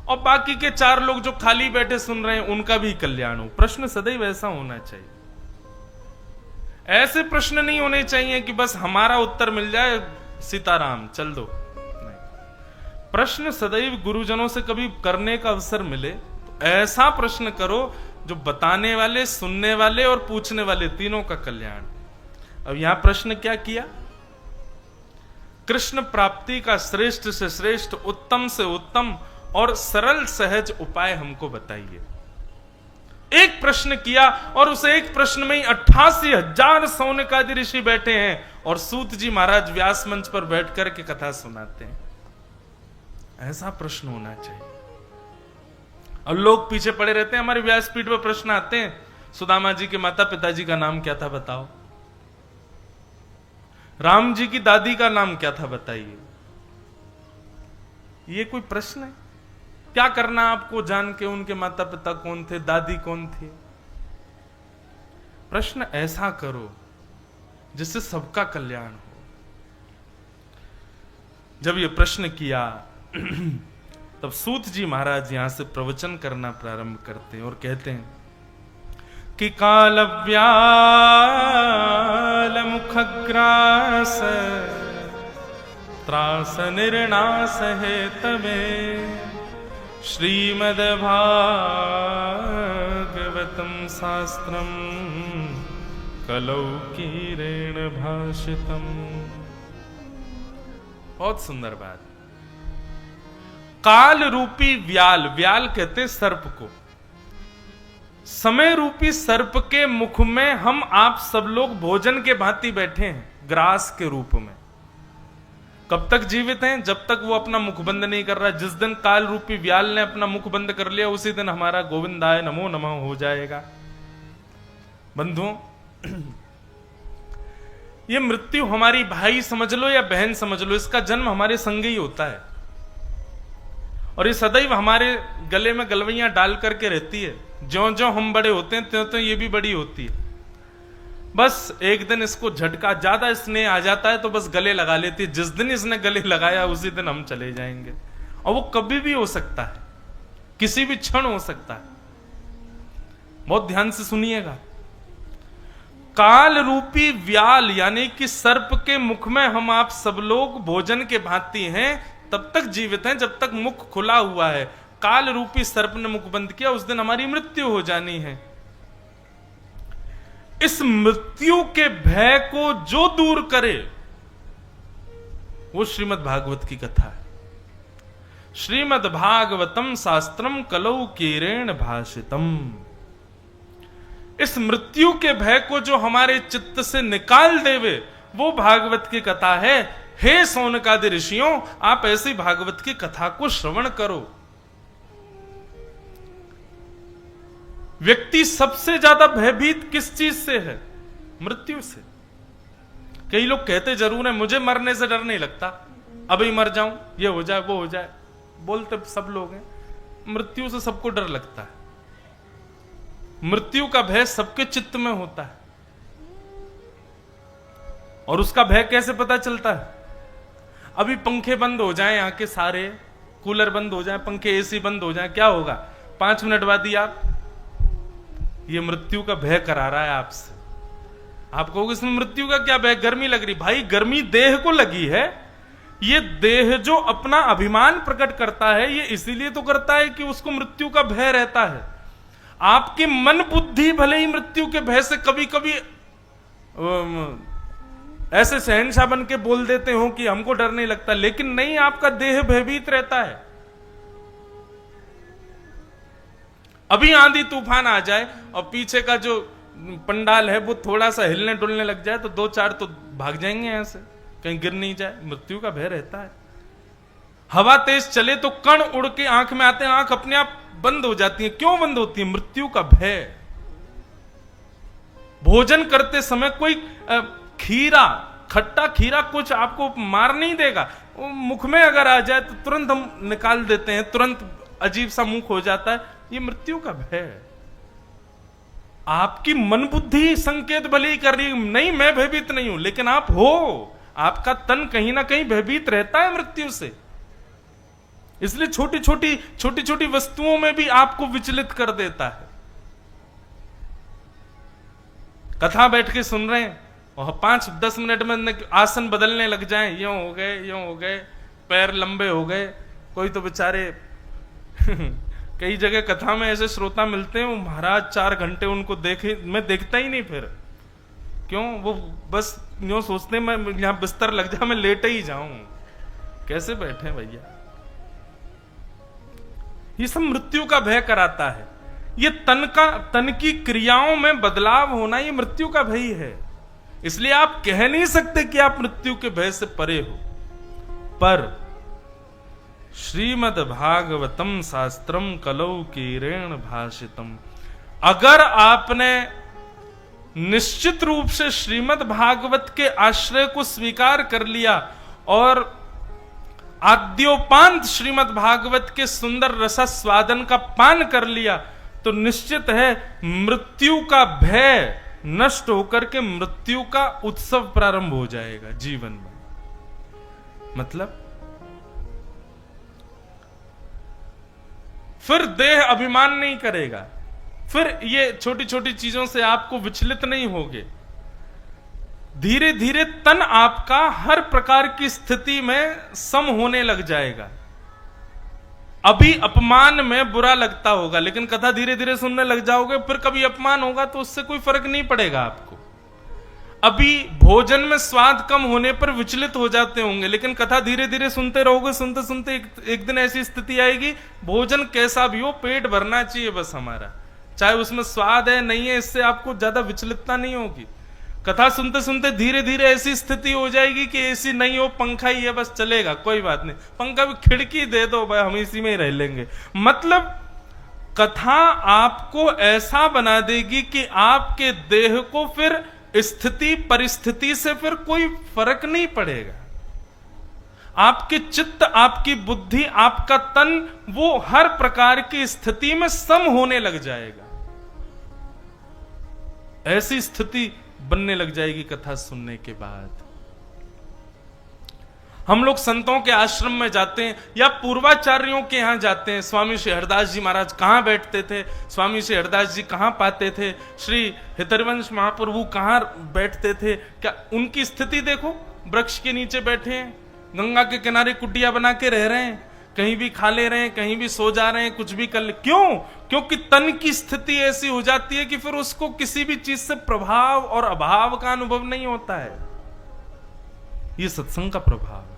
S1: और बाकी के चार लोग जो खाली बैठे सुन रहे हैं उनका भी कल्याण हो। प्रश्न सदैव ऐसा होना चाहिए। ऐसे प्रश्न नहीं होने चाहिए कि बस हमारा उत्तर मिल जाए, सीताराम चल दो। नहीं, प्रश्न सदैव गुरुजनों से कभी करने का अवसर मिले तो ऐसा प्रश्न करो जो बताने वाले, सुनने वाले और पूछने वाले तीनों का कल्याण। अब यहां प्रश्न क्या किया? कृष्ण प्राप्ति का श्रेष्ठ से श्रेष्ठ, उत्तम से उत्तम और सरल सहज उपाय हमको बताइए। एक प्रश्न किया और उस एक प्रश्न में ही 88,000 सौनकादि ऋषि बैठे हैं और सूत जी महाराज व्यास मंच पर बैठ करके कथा सुनाते हैं। ऐसा प्रश्न होना चाहिए। और लोग पीछे पड़े रहते हैं, हमारे व्यासपीठ पर प्रश्न आते हैं, सुदामा जी के माता पिताजी का नाम क्या था बताओ, राम जी की दादी का नाम क्या था बताइए। ये कोई प्रश्न है? क्या करना आपको जान के उनके माता पिता कौन थे, दादी कौन थी? प्रश्न ऐसा करो जिससे सबका कल्याण हो। जब ये प्रश्न किया तब सूत जी महाराज यहां से प्रवचन करना प्रारंभ करते हैं और कहते हैं कि कालव्याल मुखग्रास त्रास निर्णास है तवे श्रीमद्भागवतम शास्त्रम कलौकीरेण भाषितम। बहुत सुंदर बात। काल रूपी व्याल, व्याल कहते हैं सर्प को, समय रूपी सर्प के मुख में हम आप सब लोग भोजन के भांति बैठे हैं, ग्रास के रूप में। कब तक जीवित हैं? जब तक वो अपना मुख बंद नहीं कर रहा। जिस दिन काल रूपी व्याल ने अपना मुख बंद कर लिया, उसी दिन हमारा गोविंदाय नमो नमः हो जाएगा। बंधुओं, ये मृत्यु हमारी भाई समझ लो या बहन समझ लो, इसका जन्म हमारे संग ही होता है और ये सदैव हमारे गले में गलवैयां डाल करके रहती है। ज्यों ज्यों हम बड़े होते हैं त्यों त्यों ये भी बड़ी होती है। बस एक दिन इसको झटका, ज्यादा स्नेह आ जाता है तो बस गले लगा लेती है। जिस दिन इसने गले लगाया उसी दिन हम चले जाएंगे, और वो कभी भी हो सकता है, किसी भी क्षण हो सकता है। बहुत ध्यान से सुनिएगा। काल रूपी व्याल यानी कि सर्प के मुख में हम आप सब लोग भोजन के भांति हैं, तब तक जीवित हैं जब तक मुख खुला हुआ है। काल रूपी सर्प ने मुख बंद किया, उस दिन हमारी मृत्यु हो जानी है। इस मृत्यु के भय को जो दूर करे वो श्रीमद् भागवत की कथा है। श्रीमद् भागवतम शास्त्रम कलौ कीरेण भाषितम। इस मृत्यु के भय को जो हमारे चित्त से निकाल देवे वो भागवत की कथा है। हे सौनकादि ऋषियों, आप ऐसी भागवत की कथा को श्रवण करो। व्यक्ति सबसे ज्यादा भयभीत किस चीज से है? मृत्यु से। कई लोग कहते जरूर है मुझे मरने से डर नहीं लगता, अभी मर जाऊं, ये हो जाए वो हो जाए, बोलते सब लोग हैं। मृत्यु से सबको डर लगता है। मृत्यु का भय सबके चित्त में होता है। और उसका भय कैसे पता चलता है? अभी पंखे बंद हो जाएं, यहाँ के सारे कूलर बंद हो जाएं, पंखे एसी बंद हो जाएं, क्या होगा? 5 मिनट बाद ही आप ये मृत्यु का भय करा रहा है आपसे। आप कहोगे इसमें मृत्यु का क्या भय? गर्मी लग रही। भाई गर्मी देह को लगी है। ये देह जो अपना अभिमान प्रकट करता है ये इसीलिए तो करता है कि उसको मृत्यु का भय रहता है। आपकी मन बुद्धि भले ही मृत्यु के भय से कभी कभी ऐसे शहंशाह बन के बोल देते हो कि हमको डर नहीं लगता, लेकिन नहीं, आपका देह भयभीत रहता है। अभी आंधी तूफान आ जाए और पीछे का जो पंडाल है वो थोड़ा सा हिलने डुलने लग जाए तो 2-4 तो भाग जाएंगे ऐसे, कहीं गिर नहीं जाए। मृत्यु का भय रहता है। हवा तेज चले तो कण उड़ के आंख में आते हैं, आंख अपने आप बंद हो जाती है। क्यों बंद होती है? मृत्यु का भय। भोजन करते समय कोई खीरा, खट्टा खीरा कुछ आपको मार नहीं देगा। वो मुख में अगर आ जाए तो तुरंत हम निकाल देते हैं, तुरंत अजीब सा मुख हो जाता है। ये मृत्यु का भय। आपकी मन बुद्धि संकेत भले ही कर रही है, नहीं मैं भयभीत नहीं हूं, लेकिन आप हो। आपका तन कहीं ना कहीं भयभीत रहता है मृत्यु से। इसलिए छोटी छोटी वस्तुओं में भी आपको विचलित कर देता है। कथा बैठ के सुन रहे हैं और 5-10 मिनट में आसन बदलने लग जाएं, यूं हो गए, पैर लंबे हो गए। कोई तो बेचारे कई जगह कथा में ऐसे श्रोता मिलते हैं, वो महाराज 4 घंटे उनको देखे, मैं देखता ही नहीं। फिर क्यों? वो बस यूं सोचते मैं यहां बिस्तर लग जा, मैं लेटे ही जाऊं। कैसे बैठे भैया? ये सब मृत्यु का भय कराता है। ये तन की क्रियाओं में बदलाव होना ये मृत्यु का भय है। इसलिए आप कह नहीं सकते कि आप मृत्यु के भय से परे हो। पर श्रीमद् भागवतम शास्त्रम कलौ कीरेण भाषितम, अगर आपने निश्चित रूप से श्रीमद् भागवत के आश्रय को स्वीकार कर लिया और आद्योपांत श्रीमद् भागवत के सुंदर रसास्वादन का पान कर लिया, तो निश्चित है मृत्यु का भय नष्ट होकर के मृत्यु का उत्सव प्रारंभ हो जाएगा जीवन में। मतलब फिर देह अभिमान नहीं करेगा, फिर ये छोटी छोटी चीजों से आपको विचलित नहीं होगे। धीरे धीरे तन आपका हर प्रकार की स्थिति में सम होने लग जाएगा। अभी अपमान में बुरा लगता होगा, लेकिन कथा धीरे धीरे सुनने लग जाओगे, फिर कभी अपमान होगा तो उससे कोई फर्क नहीं पड़ेगा आपको। अभी भोजन में स्वाद कम होने पर विचलित हो जाते होंगे, लेकिन कथा धीरे धीरे सुनते रहोगे, सुनते सुनते एक दिन ऐसी स्थिति आएगी, भोजन कैसा भी हो पेट भरना चाहिए बस हमारा, चाहे उसमें स्वाद है नहीं है, इससे आपको ज्यादा विचलितता नहीं होगी। कथा सुनते सुनते धीरे धीरे ऐसी स्थिति हो जाएगी कि एसी नहीं हो, पंखा ही है, बस चलेगा, कोई बात नहीं, पंखा भी खिड़की दे दो भाई, हम इसी में ही रह लेंगे। मतलब कथा आपको ऐसा बना देगी कि आपके देह को फिर स्थिति परिस्थिति से फिर कोई फर्क नहीं पड़ेगा। आपके चित्त, आपकी बुद्धि, आपका तन वो हर प्रकार की स्थिति में सम होने लग जाएगा। ऐसी स्थिति बनने लग जाएगी कथा सुनने के बाद। हम लोग संतों के आश्रम में जाते हैं या पूर्वाचार्यों के यहाँ जाते हैं। स्वामी श्री हरदास जी महाराज कहाँ बैठते थे, स्वामी श्री हरदास जी कहाँ पाते थे, श्री हितरवंश महाप्रभु कहाँ बैठते थे, क्या उनकी स्थिति देखो, वृक्ष के नीचे बैठे हैं, गंगा के किनारे कुटिया बना के रह रहे हैं, कहीं भी खा ले रहे हैं, कहीं भी सो जा रहे हैं, कुछ भी कर ले। क्यों? क्योंकि तन की स्थिति ऐसी हो जाती है कि फिर उसको किसी भी चीज से प्रभाव और अभाव का अनुभव नहीं होता है। ये सत्संग का प्रभाव है।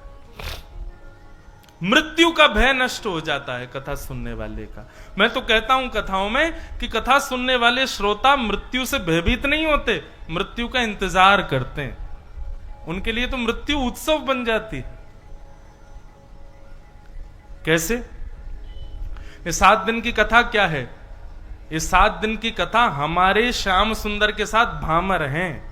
S1: मृत्यु का भय नष्ट हो जाता है कथा सुनने वाले का। मैं तो कहता हूं कथाओं में कि कथा सुनने वाले श्रोता मृत्यु से भयभीत नहीं होते, मृत्यु का इंतजार करते हैं। उनके लिए तो मृत्यु उत्सव बन जाती है। कैसे? ये 7 दिन की कथा क्या है? ये 7 दिन की कथा हमारे श्याम सुंदर के साथ भामर हैं।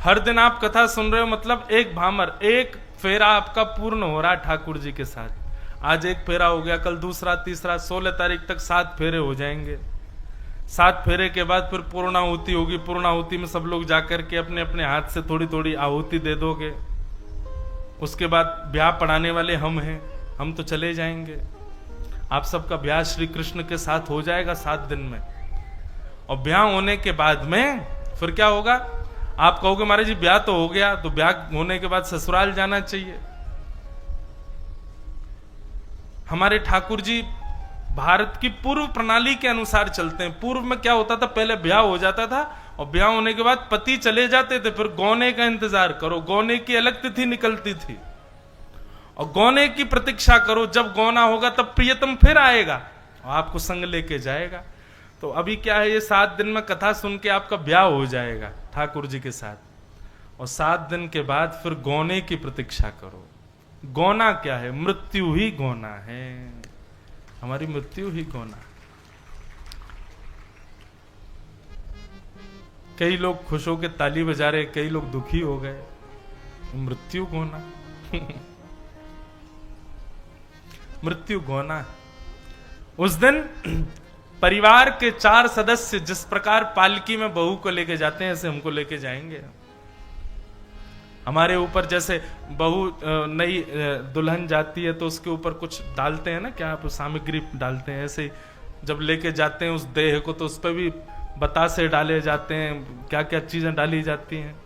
S1: हर दिन आप कथा सुन रहे हो, मतलब एक भामर, एक फेरा आपका पूर्ण हो रहा है ठाकुर जी के साथ। आज एक फेरा हो गया, कल दूसरा, तीसरा, 16 तारीख तक 7 फेरे हो जाएंगे। 7 फेरे के बाद फिर पूर्णाहुति होगी। पूर्णाहुति में सब लोग जाकर के अपने अपने हाथ से थोड़ी थोड़ी आहुति दे दोगे। उसके बाद ब्याह पढ़ाने वाले हम हैं, हम तो चले जाएंगे। आप सबका ब्याह श्री कृष्ण के साथ हो जाएगा 7 दिन में। और ब्याह होने के बाद में फिर क्या होगा? आप कहोगे महाराज जी ब्याह तो हो गया, तो ब्याह होने के बाद ससुराल जाना चाहिए। हमारे ठाकुर जी भारत की पूर्व प्रणाली के अनुसार चलते हैं। पूर्व में क्या होता था? पहले ब्याह हो जाता था और ब्याह होने के बाद पति चले जाते थे, फिर गौने का इंतजार करो। गौने की अलग तिथि निकलती थी और गौने की प्रतीक्षा करो। जब गौना होगा तब प्रियतम फिर आएगा और आपको संग लेके जाएगा। तो अभी क्या है, ये 7 दिन में कथा सुन के आपका ब्याह हो जाएगा ठाकुर जी के साथ, और 7 दिन के बाद फिर गौने की प्रतीक्षा करो। गौना क्या है? मृत्यु ही गौना है, हमारी मृत्यु ही गौना। कई लोग खुश होकर ताली बजा रहे, कई लोग दुखी हो गए। मृत्यु गौना मृत्यु गौना। उस दिन परिवार के 4 सदस्य जिस प्रकार पालकी में बहू को लेके जाते हैं, ऐसे हमको लेके जाएंगे। हमारे ऊपर जैसे बहू नई दुल्हन जाती है तो उसके ऊपर कुछ डालते हैं ना, क्या आप सामग्री डालते हैं, ऐसे जब लेके जाते हैं उस देह को तो उस पर भी बतासे डाले जाते हैं, क्या क्या चीजें डाली जाती हैं।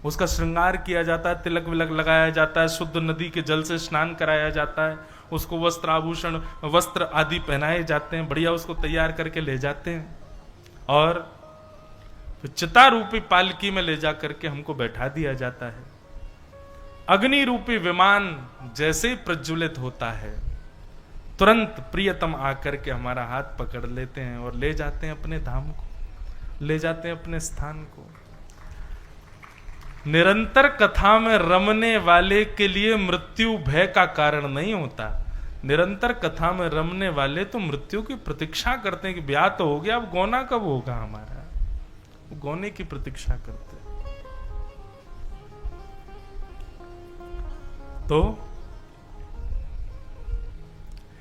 S1: उसका श्रृंगार किया जाता है, तिलक विलक लगाया जाता है, शुद्ध नदी के जल से स्नान कराया जाता है, उसको वस्त्र आभूषण वस्त्र आदि पहनाए जाते हैं, बढ़िया उसको तैयार करके ले जाते हैं और फिर चिता रूपी पालकी में ले जा करके हमको बैठा दिया जाता है। अग्नि रूपी विमान जैसे ही प्रज्वलित होता है, तुरंत प्रियतम आकर के हमारा हाथ पकड़ लेते हैं और ले जाते हैं अपने धाम को, ले जाते हैं अपने स्थान को। निरंतर कथा में रमने वाले के लिए मृत्यु भय का कारण नहीं होता। निरंतर कथा में रमने वाले तो मृत्यु की प्रतीक्षा करते हैं कि ब्याह तो हो गया, अब गौना कब होगा हमारा, गौने की प्रतीक्षा करते हैं। तो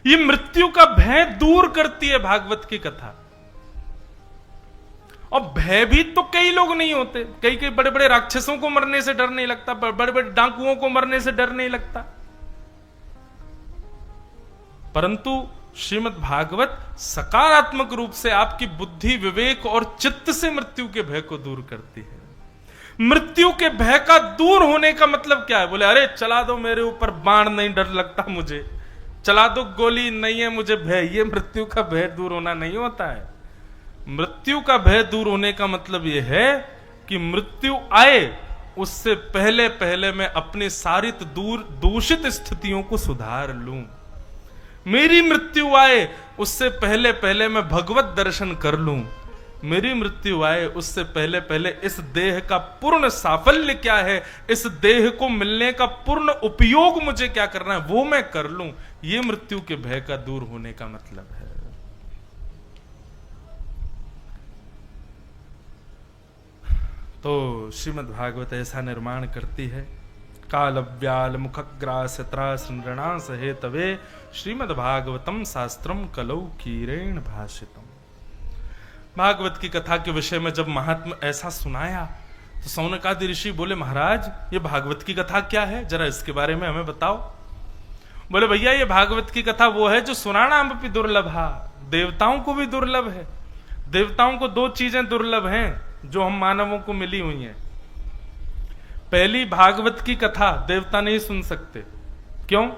S1: ये मृत्यु का भय दूर करती है भागवत की कथा। और भयभीत तो कई लोग नहीं होते। कई कई बड़े बड़े राक्षसों को मरने से डर नहीं लगता, बड़े बड़े डाकुओं को मरने से डर नहीं लगता, परंतु श्रीमद् भागवत सकारात्मक रूप से आपकी बुद्धि, विवेक और चित्त से मृत्यु के भय को दूर करती है। मृत्यु के भय का दूर होने का मतलब क्या है? बोले अरे चला दो मेरे ऊपर बाण, नहीं डर लगता मुझे, चला दो गोली, नहीं है मुझे भय। ये मृत्यु का भय दूर होना नहीं होता है। मृत्यु का भय दूर होने का मतलब यह है कि मृत्यु आए उससे पहले पहले मैं अपने सारी दूषित स्थितियों को सुधार लूं। मेरी मृत्यु आए उससे पहले पहले मैं भगवत दर्शन कर लूं। मेरी मृत्यु आए उससे पहले पहले इस देह का पूर्ण साफल्य क्या है, इस देह को मिलने का पूर्ण उपयोग मुझे क्या करना है, वो मैं कर लूं। ये मृत्यु के भय का दूर होने का मतलब है। तो श्रीमद् भागवत ऐसा निर्माण करती है। काल व्याल मुखग्रास त्रास नृणास हेतवे श्रीमद् भागवतम शास्त्रम कलौ कीरेण भाषितम। भागवत की कथा के विषय में जब महात्मा ऐसा सुनाया तो सौनकादि ऋषि बोले, महाराज ये भागवत की कथा क्या है, जरा इसके बारे में हमें बताओ। बोले, भैया ये भागवत की कथा वो है जो सुराणाम अपि दुर्लभा, देवताओं को भी दुर्लभ है। देवताओं को दो चीजें दुर्लभ हैं जो हम मानवों को मिली हुई हैं। पहली, भागवत की कथा देवता नहीं सुन सकते। क्यों?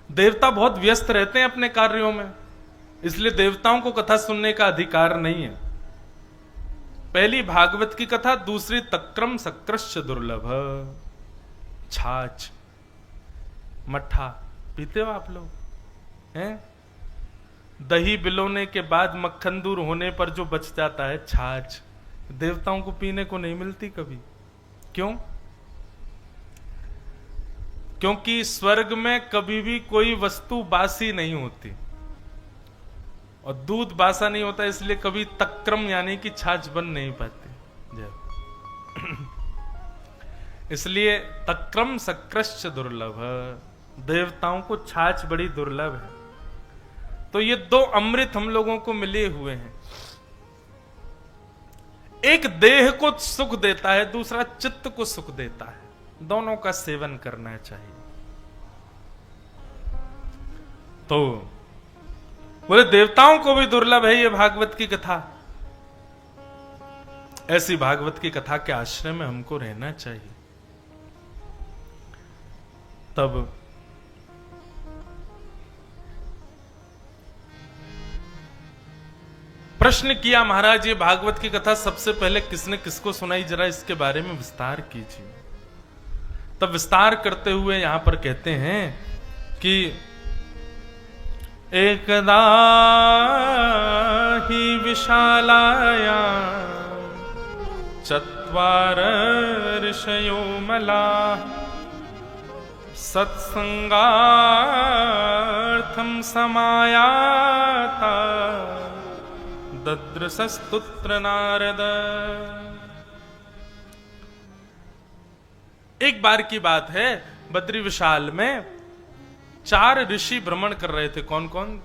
S1: देवता बहुत व्यस्त रहते हैं अपने कार्यों में, इसलिए देवताओं को कथा सुनने का अधिकार नहीं है। पहली भागवत की कथा। दूसरी, तक्रम सकृष्य दुर्लभ, छाछ, मट्ठा पीते हो आप लोग हैं? दही बिलोने के बाद मक्खन दूर होने पर जो बच जाता है छाछ, देवताओं को पीने को नहीं मिलती कभी। क्यों? क्योंकि स्वर्ग में कभी भी कोई वस्तु बासी नहीं होती और दूध बासा नहीं होता, इसलिए कभी तक्रम यानी कि छाछ बन नहीं पाती। इसलिए तक्रम सकृष्य दुर्लभ, देवताओं को छाछ बड़ी दुर्लभ है। तो ये दो अमृत हम लोगों को मिले हुए हैं। एक देह को सुख देता है, दूसरा चित्त को सुख देता है। दोनों का सेवन करना चाहिए। तो बोले, देवताओं को भी दुर्लभ है ये भागवत की कथा। ऐसी भागवत की कथा के आश्रय में हमको रहना चाहिए। तब प्रश्न किया, महाराज ये भागवत की कथा सबसे पहले किसने किसको सुनाई, जरा इसके बारे में विस्तार कीजिए। तब विस्तार करते हुए यहां पर कहते हैं कि एकदा ही विशालाया चत्वार ऋषयो मला सत्संगार्थम समायाता ददृशस्तुत्र नारद। एक बार की बात है, बद्री विशाल में 4 ऋषि भ्रमण कर रहे थे। कौन कौन?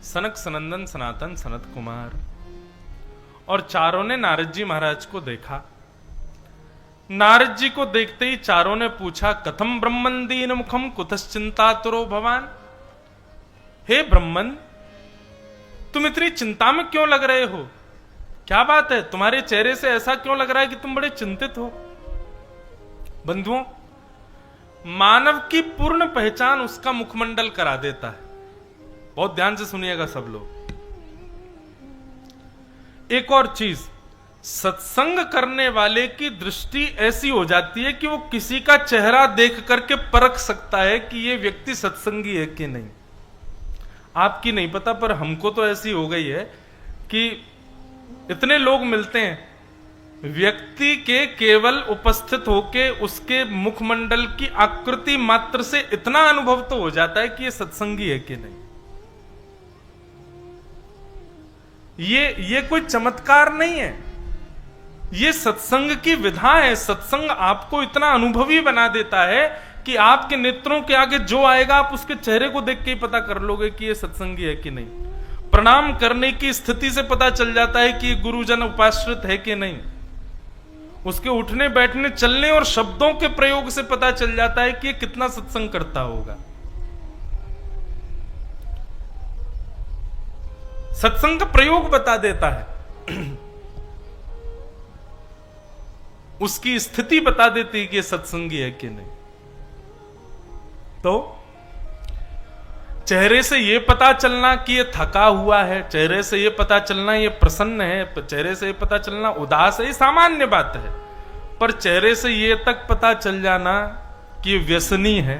S1: सनक, सनंदन, सनातन, सनत कुमार। और चारों ने नारद जी महाराज को देखा। नारद जी को देखते ही चारों ने पूछा, कथम ब्रह्मन दीन मुखम कुतश्चिंतातुरो भवान। हे ब्रह्मन, तुम इतनी चिंता में क्यों लग रहे हो? क्या बात है, तुम्हारे चेहरे से ऐसा क्यों लग रहा है कि तुम बड़े चिंतित हो? बंधुओं, मानव की पूर्ण पहचान उसका मुखमंडल करा देता है। बहुत ध्यान से सुनिएगा सब लोग। एक और चीज, सत्संग करने वाले की दृष्टि ऐसी हो जाती है कि वो किसी का चेहरा देख करके परख सकता है कि ये व्यक्ति सत्संगी है कि नहीं। आपकी नहीं पता, पर हमको तो ऐसी हो गई है कि इतने लोग मिलते हैं, व्यक्ति के केवल उपस्थित होके उसके मुखमंडल की आकृति मात्र से इतना अनुभव तो हो जाता है कि ये सत्संगी है कि नहीं। ये कोई चमत्कार नहीं है, ये सत्संग की विधा है। सत्संग आपको इतना अनुभवी बना देता है कि आपके नेत्रों के आगे जो आएगा आप उसके चेहरे को देख के ही पता कर लोगे कि ये सत्संगी है कि नहीं। प्रणाम करने की स्थिति से पता चल जाता है कि ये गुरुजन उपाश्रित है कि नहीं। उसके उठने बैठने चलने और शब्दों के प्रयोग से पता चल जाता है कि ये कितना सत्संग करता होगा। सत्संग का प्रयोग बता देता है, उसकी स्थिति बता देती है कि ये सत्संगी है कि नहीं। तो चेहरे से ये पता चलना कि ये थका हुआ है, चेहरे से ये पता चलना ये प्रसन्न है, चेहरे से ये पता चलना उदास है, ये सामान्य बात है। पर चेहरे से ये तक पता चल जाना कि ये व्यसनी है,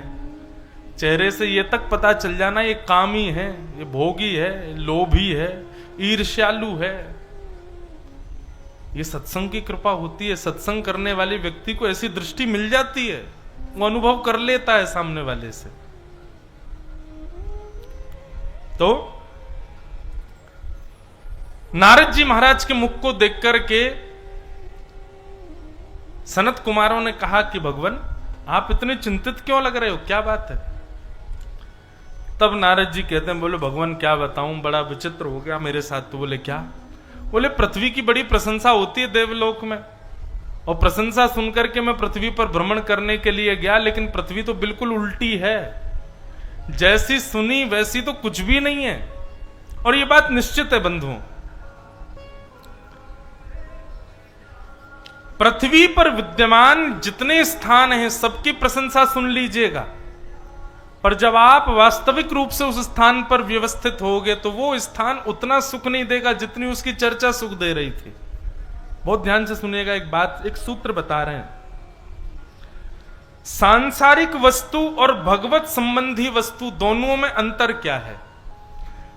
S1: चेहरे से ये तक पता चल जाना ये कामी है, ये भोगी है, लोभी है, ईर्ष्यालु है, ये सत्संग की कृपा होती है। सत्संग करने वाले व्यक्ति को ऐसी दृष्टि मिल जाती है, वो अनुभव कर लेता है सामने वाले से। तो नारद जी महाराज के मुख को देख करके सनत कुमारों ने कहा कि भगवान आप इतने चिंतित क्यों लग रहे हो, क्या बात है? तब नारद जी कहते हैं, बोले भगवान क्या बताऊं, बड़ा विचित्र हो गया मेरे साथ। तो बोले क्या? बोले पृथ्वी की बड़ी प्रशंसा होती है देवलोक में, और प्रशंसा सुनकर के मैं पृथ्वी पर भ्रमण करने के लिए गया, लेकिन पृथ्वी तो बिल्कुल उल्टी है। जैसी सुनी वैसी तो कुछ भी नहीं है। और यह बात निश्चित है बंधुओं, पृथ्वी पर विद्यमान जितने स्थान हैं सबकी प्रशंसा सुन लीजिएगा, पर जब आप वास्तविक रूप से उस स्थान पर व्यवस्थित होगे तो वो स्थान उतना सुख नहीं देगा जितनी उसकी चर्चा सुख दे रही थी। बहुत ध्यान से सुनिएगा, एक बात, एक सूत्र बता रहे हैं। सांसारिक वस्तु और भगवत संबंधी वस्तु दोनों में अंतर क्या है?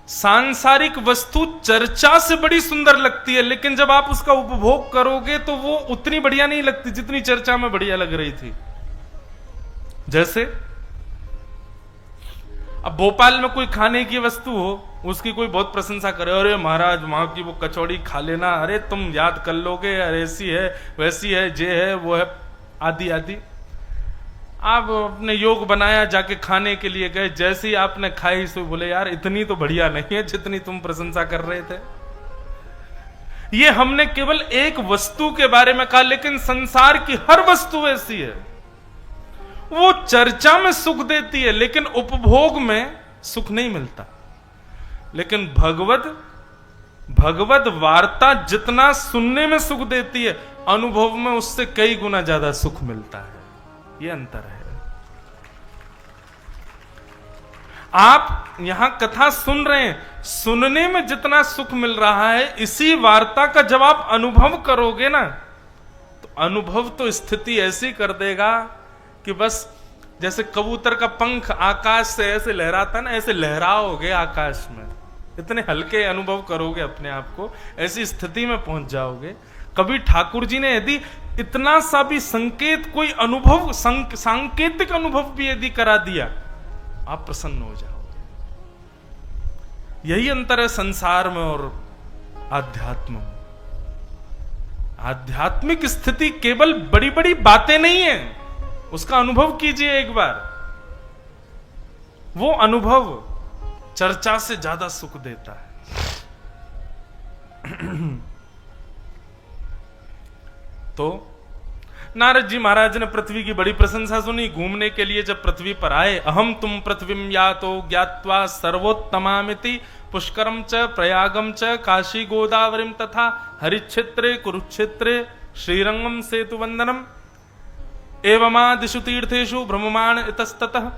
S1: सांसारिक वस्तु चर्चा से बड़ी सुंदर लगती है, लेकिन जब आप उसका उपभोग करोगे तो वो उतनी बढ़िया नहीं लगती जितनी चर्चा में बढ़िया लग रही थी। जैसे अब भोपाल में कोई खाने की वस्तु हो, उसकी कोई बहुत प्रशंसा करे, अरे महाराज वहां की वो कचौड़ी खा लेना, अरे तुम याद कर लोगे, अरे ऐसी है वैसी है, जे है वो है, आदि आदि। आप अपने योग बनाया, जाके खाने के लिए गए, जैसे ही आपने खाई सो बोले यार इतनी तो बढ़िया नहीं है जितनी तुम प्रशंसा कर रहे थे। ये हमने केवल एक वस्तु के बारे में कहा, लेकिन संसार की हर वस्तु ऐसी है, वो चर्चा में सुख देती है लेकिन उपभोग में सुख नहीं मिलता। लेकिन भगवत वार्ता जितना सुनने में सुख देती है, अनुभव में उससे कई गुना ज्यादा सुख मिलता है। ये अंतर है। आप यहां कथा सुन रहे हैं, सुनने में जितना सुख मिल रहा है, इसी वार्ता का जब आप अनुभव करोगे ना, तो अनुभव तो स्थिति ऐसी कर देगा कि बस जैसे कबूतर का पंख आकाश से ऐसे लहराता ना, ऐसे लहराओगे आकाश में, इतने हल्के अनुभव करोगे अपने आप को, ऐसी स्थिति में पहुंच जाओगे। कभी ठाकुर जी ने यदि इतना सा भी संकेत, कोई अनुभव, सांकेतिक अनुभव भी यदि करा दिया, आप प्रसन्न हो जाओगे। यही अंतर है संसार में और आध्यात्म में। आध्यात्मिक स्थिति केवल बड़ी बड़ी बातें नहीं है, उसका अनुभव कीजिए एक बार। वो अनुभव चर्चा से ज्यादा सुख देता है। तो नारद जी महाराज ने पृथ्वी की बड़ी प्रशंसा सुनी। घूमने के लिए जब पृथ्वी पर आए, अहम तुम पृथ्वीम यातो ज्ञात्वा सर्वोत्तमामिति पुष्करम च प्रयागम च काशी गोदावरीम तथा हरिक्षेत्रे कुरुक्षेत्रे श्रीरंगम सेतु वंदनम एवमादिषु तीर्थेषु भ्रममाण इतस्ततः।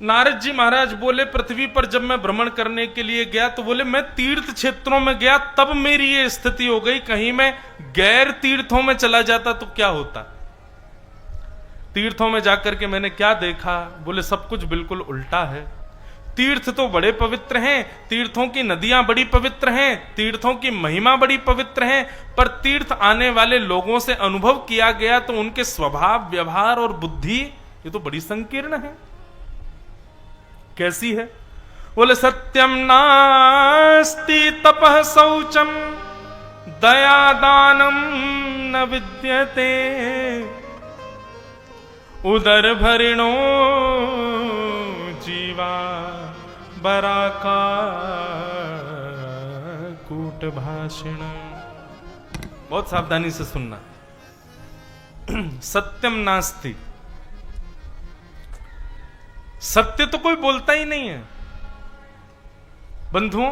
S1: नारद जी महाराज बोले, पृथ्वी पर जब मैं भ्रमण करने के लिए गया तो बोले मैं तीर्थ क्षेत्रों में गया, तब मेरी ये स्थिति हो गई। कहीं मैं गैर तीर्थों में चला जाता तो क्या होता। तीर्थों में जाकर के मैंने क्या देखा, बोले सब कुछ बिल्कुल उल्टा है। तीर्थ तो बड़े पवित्र हैं, तीर्थों की नदियां बड़ी पवित्र हैं, तीर्थों की महिमा बड़ी पवित्र है, पर तीर्थ आने वाले लोगों से अनुभव किया गया तो उनके स्वभाव, व्यवहार और बुद्धि ये तो बड़ी संकीर्ण है। कैसी है? बोले सत्यम नास्ति तपः शौचम दया दानम न विद्यते उदर भरिणो जीवा बराका कूट भाषण। बहुत सावधानी से सुनना। सत्यम नास्ति, सत्य तो कोई बोलता ही नहीं है बंधुओं।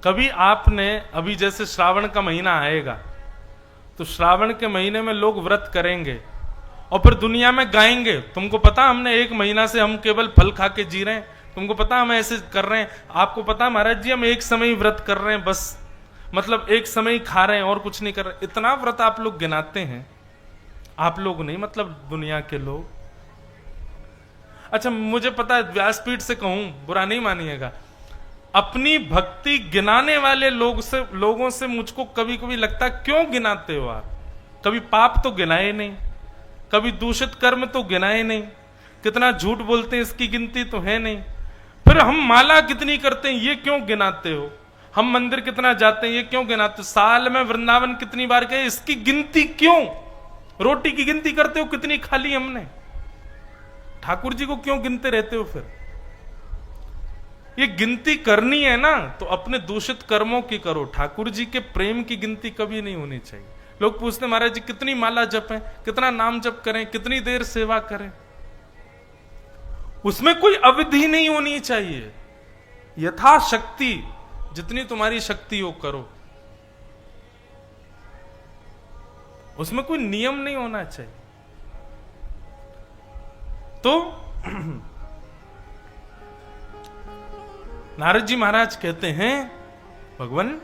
S1: कभी आपने, अभी जैसे श्रावण का महीना आएगा तो श्रावण के महीने में लोग व्रत करेंगे और फिर दुनिया में गाएंगे, तुमको पता हमने एक महीना से हम केवल फल खा के जी रहे हैं, तुमको पता हम ऐसे कर रहे हैं, आपको पता महाराज जी हम एक समय ही व्रत कर रहे हैं, बस मतलब एक समय ही खा रहे हैं और कुछ नहीं कर रहे। इतना व्रत आप लोग गिनाते हैं, आप लोग नहीं मतलब दुनिया के लोग। अच्छा मुझे पता है, व्यासपीठ से कहूं बुरा नहीं मानिएगा, अपनी भक्ति गिनाने वाले लोगों से मुझको कभी कभी लगता है क्यों गिनाते हो आप। कभी पाप तो गिनाए नहीं, कभी दूषित कर्म तो गिनाए नहीं, कितना झूठ बोलते हैं इसकी गिनती तो है नहीं, फिर हम माला कितनी करते हैं ये क्यों गिनाते हो, हम मंदिर कितना जाते हैं ये क्यों गिनाते हो, साल में वृंदावन कितनी बार गए इसकी गिनती क्यों, रोटी की गिनती करते हो कितनी खा ली हमने, ठाकुर जी को क्यों गिनते रहते हो फिर। ये गिनती करनी है ना तो अपने दूषित कर्मों की करो, ठाकुर जी के प्रेम की गिनती कभी नहीं होनी चाहिए। लोग पूछते महाराज जी कितनी माला जपें, कितना नाम जप करें, कितनी देर सेवा करें, उसमें कोई अवधि नहीं होनी चाहिए। यथाशक्ति जितनी तुम्हारी शक्ति हो करो, उसमें कोई नियम नहीं होना चाहिए। तो नारद जी महाराज कहते हैं भगवान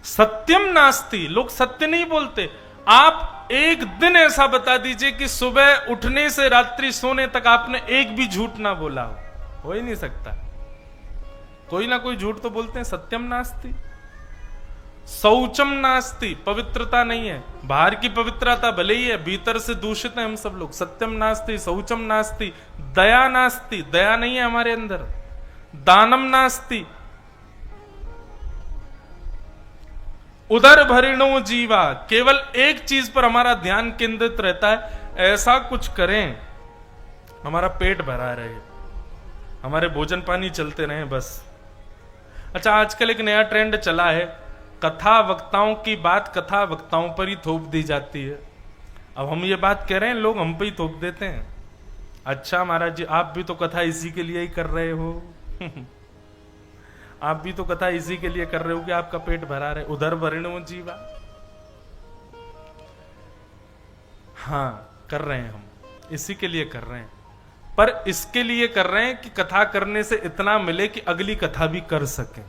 S1: सत्यम नास्ति, लोग सत्य नहीं बोलते। आप एक दिन ऐसा बता दीजिए कि सुबह उठने से रात्रि सोने तक आपने एक भी झूठ ना बोला हो ही नहीं सकता। कोई ना कोई झूठ तो बोलते हैं। सत्यम नास्ति, शौचम नास्ति, पवित्रता नहीं है। बाहर की पवित्रता भले ही है, भीतर से दूषित है हम सब लोग। सत्यम नास्ति, शौचम नास्ति, दया नास्ति, दया नहीं है हमारे अंदर। दानम नास्ति, उदर भरिणो जीवा, केवल एक चीज पर हमारा ध्यान केंद्रित रहता है, ऐसा कुछ करें हमारा पेट भरा रहे, हमारे भोजन पानी चलते रहे बस। अच्छा, आजकल एक नया ट्रेंड चला है, कथा वक्ताओं की बात कथा वक्ताओं पर ही थोप दी जाती है। अब हम ये बात कह रहे हैं, लोग हम पे ही थोप देते हैं। अच्छा महाराज जी, आप भी तो कथा इसी के लिए ही कर रहे हो आप भी तो कथा इसी के लिए कर रहे हो कि आपका पेट भरा रहे, उधर भरिणो जीवा। हाँ कर रहे हैं, हम इसी के लिए कर रहे हैं, पर इसके लिए कर रहे हैं कि कथा करने से इतना मिले कि अगली कथा भी कर सकें,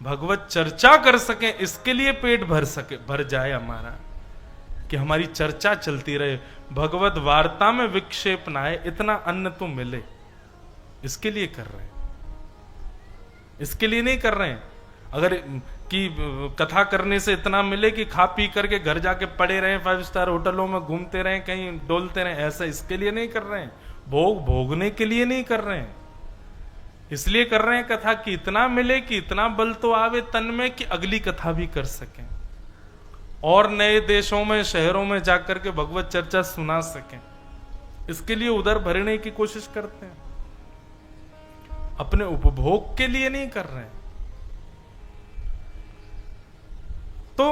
S1: भगवत चर्चा कर सकें, इसके लिए पेट भर जाए हमारा, कि हमारी चर्चा चलती रहे, भगवत वार्ता में विक्षेप ना आए, इतना अन्न तो मिले, इसके लिए कर रहे हैं। इसके लिए नहीं कर रहे हैं अगर कि कथा करने से इतना मिले कि खा पी करके घर जाके पड़े रहें, 5 स्टार होटलों में घूमते रहें, कहीं डोलते रहें, ऐसा इसके लिए नहीं कर रहे हैं। भोगने के लिए नहीं कर रहे हैं, इसलिए कर रहे हैं कथा कि इतना मिले, कि इतना बल तो आवे तन में कि अगली कथा भी कर सकें और नए देशों में शहरों में जाकर के भगवत चर्चा सुना सकें। इसके लिए उधर भरने की कोशिश करते हैं, अपने उपभोग के लिए नहीं कर रहे हैं। तो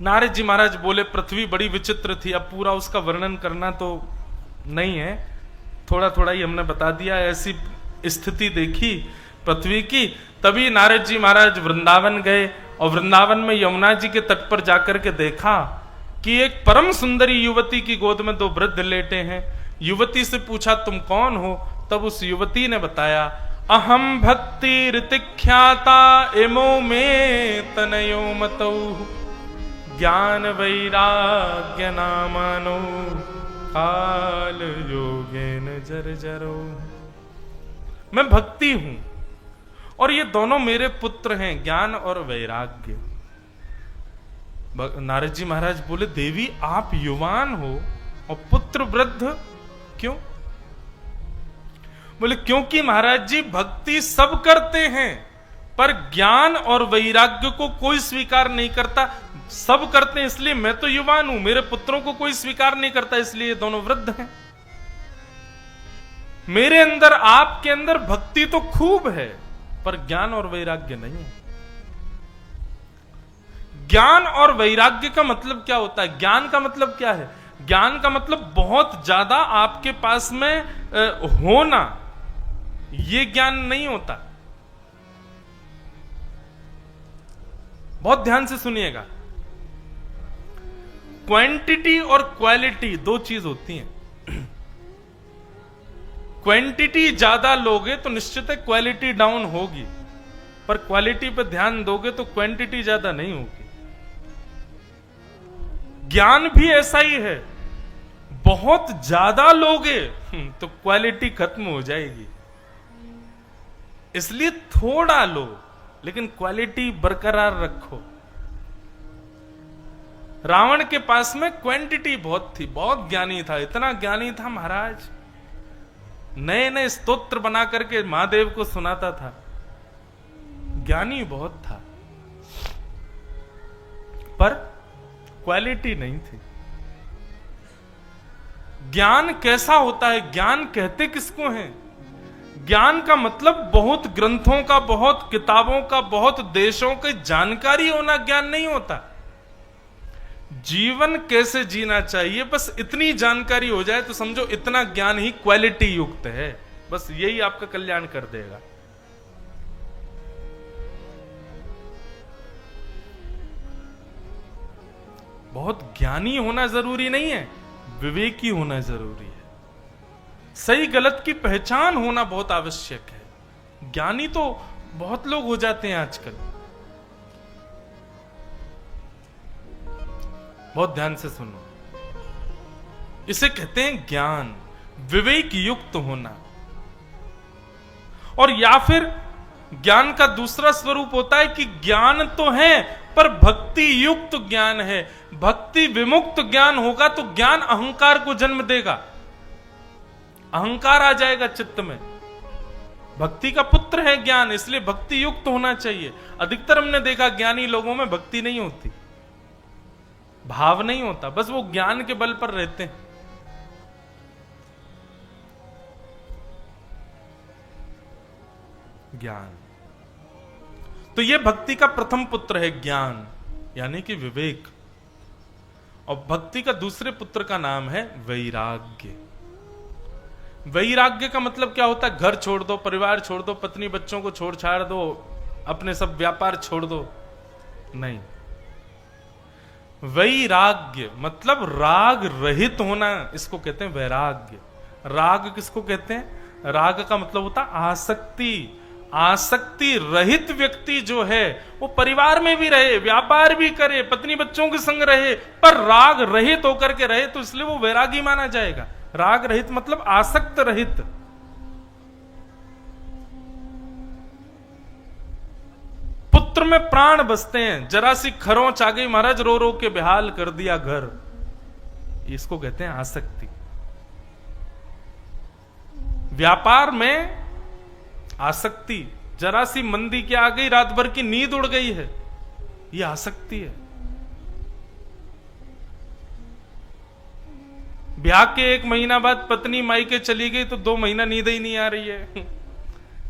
S1: नारद जी महाराज बोले पृथ्वी बड़ी विचित्र थी। अब पूरा उसका वर्णन करना तो नहीं है, थोड़ा थोड़ा ही हमने बता दिया। ऐसी स्थिति देखी पृथ्वी की, तभी नारद जी महाराज वृंदावन गए और वृंदावन में यमुना जी के तट पर जाकर के देखा कि एक परम सुंदरी युवती की गोद में 2 वृद्ध लेटे हैं। युवती से पूछा तुम कौन हो? तब उस युवती ने बताया अहम भक्ति ऋतिख्याता एमो में तनयो मतौ ज्ञान वैराग्य नामानो काल योगेन जर्जरो। मैं भक्ति हूं और ये दोनों मेरे पुत्र हैं, ज्ञान और वैराग्य। नारद जी महाराज बोले देवी आप युवान हो और पुत्र वृद्ध क्यों? बोले क्योंकि महाराज जी भक्ति सब करते हैं पर ज्ञान और वैराग्य को कोई स्वीकार नहीं करता। सब करते हैं इसलिए मैं तो युवान हूं, मेरे पुत्रों को कोई स्वीकार नहीं करता इसलिए ये दोनों वृद्ध हैं। मेरे अंदर आपके अंदर भक्ति तो खूब है पर ज्ञान और वैराग्य नहीं है। ज्ञान और वैराग्य का मतलब क्या होता है? ज्ञान का मतलब क्या है? ज्ञान का मतलब बहुत ज्यादा आपके पास में होना, ये ज्ञान नहीं होता। बहुत ध्यान से सुनिएगा, क्वांटिटी और क्वालिटी 2 चीज होती हैं। क्वांटिटी ज्यादा लोगे तो निश्चित है क्वालिटी डाउन होगी, पर क्वालिटी पर ध्यान दोगे तो क्वांटिटी ज्यादा नहीं होगी। ज्ञान भी ऐसा ही है, बहुत ज्यादा लोगे तो क्वालिटी खत्म हो जाएगी, इसलिए थोड़ा लो लेकिन क्वालिटी बरकरार रखो। रावण के पास में क्वांटिटी बहुत थी, बहुत ज्ञानी था, इतना ज्ञानी था महाराज, नए नए स्तोत्र बना करके महादेव को सुनाता था, ज्ञानी बहुत था पर क्वालिटी नहीं थी। ज्ञान कैसा होता है, ज्ञान कहते किसको हैं? ज्ञान का मतलब बहुत ग्रंथों का, बहुत किताबों का, बहुत देशों की जानकारी होना ज्ञान नहीं होता। जीवन कैसे जीना चाहिए, बस इतनी जानकारी हो जाए तो समझो इतना ज्ञान ही क्वालिटी युक्त है। बस यही आपका कल्याण कर देगा। बहुत ज्ञानी होना जरूरी नहीं है, विवेकी होना जरूरी है। सही गलत की पहचान होना बहुत आवश्यक है। ज्ञानी तो बहुत लोग हो जाते हैं आजकल। बहुत ध्यान से सुनो, इसे कहते हैं ज्ञान, विवेक युक्त होना। और या फिर ज्ञान का दूसरा स्वरूप होता है कि ज्ञान तो है पर भक्ति युक्त ज्ञान है। भक्ति विमुक्त ज्ञान होगा तो ज्ञान अहंकार को जन्म देगा, अहंकार आ जाएगा चित्त में। भक्ति का पुत्र है ज्ञान, इसलिए भक्ति युक्त होना चाहिए। अधिकतर हमने देखा ज्ञानी लोगों में भक्ति नहीं होती, भाव नहीं होता, बस वो ज्ञान के बल पर रहते हैं। ज्ञान तो ये भक्ति का प्रथम पुत्र है, ज्ञान यानी कि विवेक। और भक्ति का दूसरे पुत्र का नाम है वैराग्य। वैराग्य का मतलब क्या होता है? घर छोड़ दो, परिवार छोड़ दो, पत्नी बच्चों को छोड़ छाड़ दो, अपने सब व्यापार छोड़ दो, नहीं। वैराग्य मतलब राग रहित होना, इसको कहते हैं वैराग्य। राग किसको कहते हैं? राग का मतलब होता है आसक्ति। आसक्ति रहित व्यक्ति जो है वो परिवार में भी रहे, व्यापार भी करे, पत्नी बच्चों के संग रहे, पर राग रहित होकर के रहे, तो इसलिए वो वैरागी माना जाएगा। राग रहित मतलब आसक्त रहित। पुत्र में प्राण बसते हैं, जरा सी खरोंच आ गई महाराज, रो रो के बेहाल कर दिया घर, इसको कहते हैं आसक्ति। व्यापार में आसक्ति, जरा सी मंदी क्या आ गई, रात भर की नींद उड़ गई है, यह आसक्ति है। ब्याह के 1 महीना बाद पत्नी मायके चली गई तो 2 महीना नींद ही नहीं आ रही है,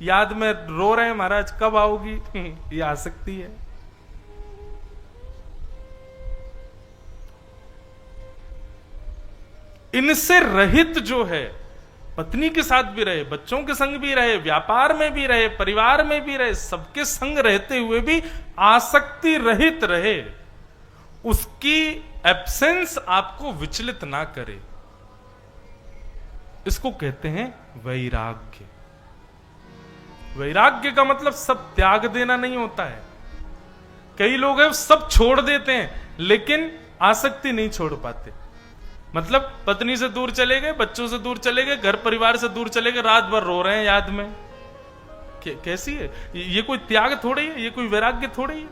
S1: याद में रो रहे हैं महाराज कब आओगी, यह आसक्ति है। इनसे रहित जो है, पत्नी के साथ भी रहे, बच्चों के संग भी रहे, व्यापार में भी रहे, परिवार में भी रहे, सबके संग रहते हुए भी आसक्ति रहित रहे, उसकी एब्सेंस आपको विचलित ना करे, इसको कहते हैं वैराग्य। वैराग्य का मतलब सब त्याग देना नहीं होता है। कई लोग हैं सब छोड़ देते हैं लेकिन आसक्ति नहीं छोड़ पाते। मतलब पत्नी से दूर चले गए, बच्चों से दूर चले गए, घर परिवार से दूर चले गए, रात भर रो रहे हैं याद में। कैसी है ये? कोई त्याग थोड़ी है, ये कोई वैराग्य थोड़ी है।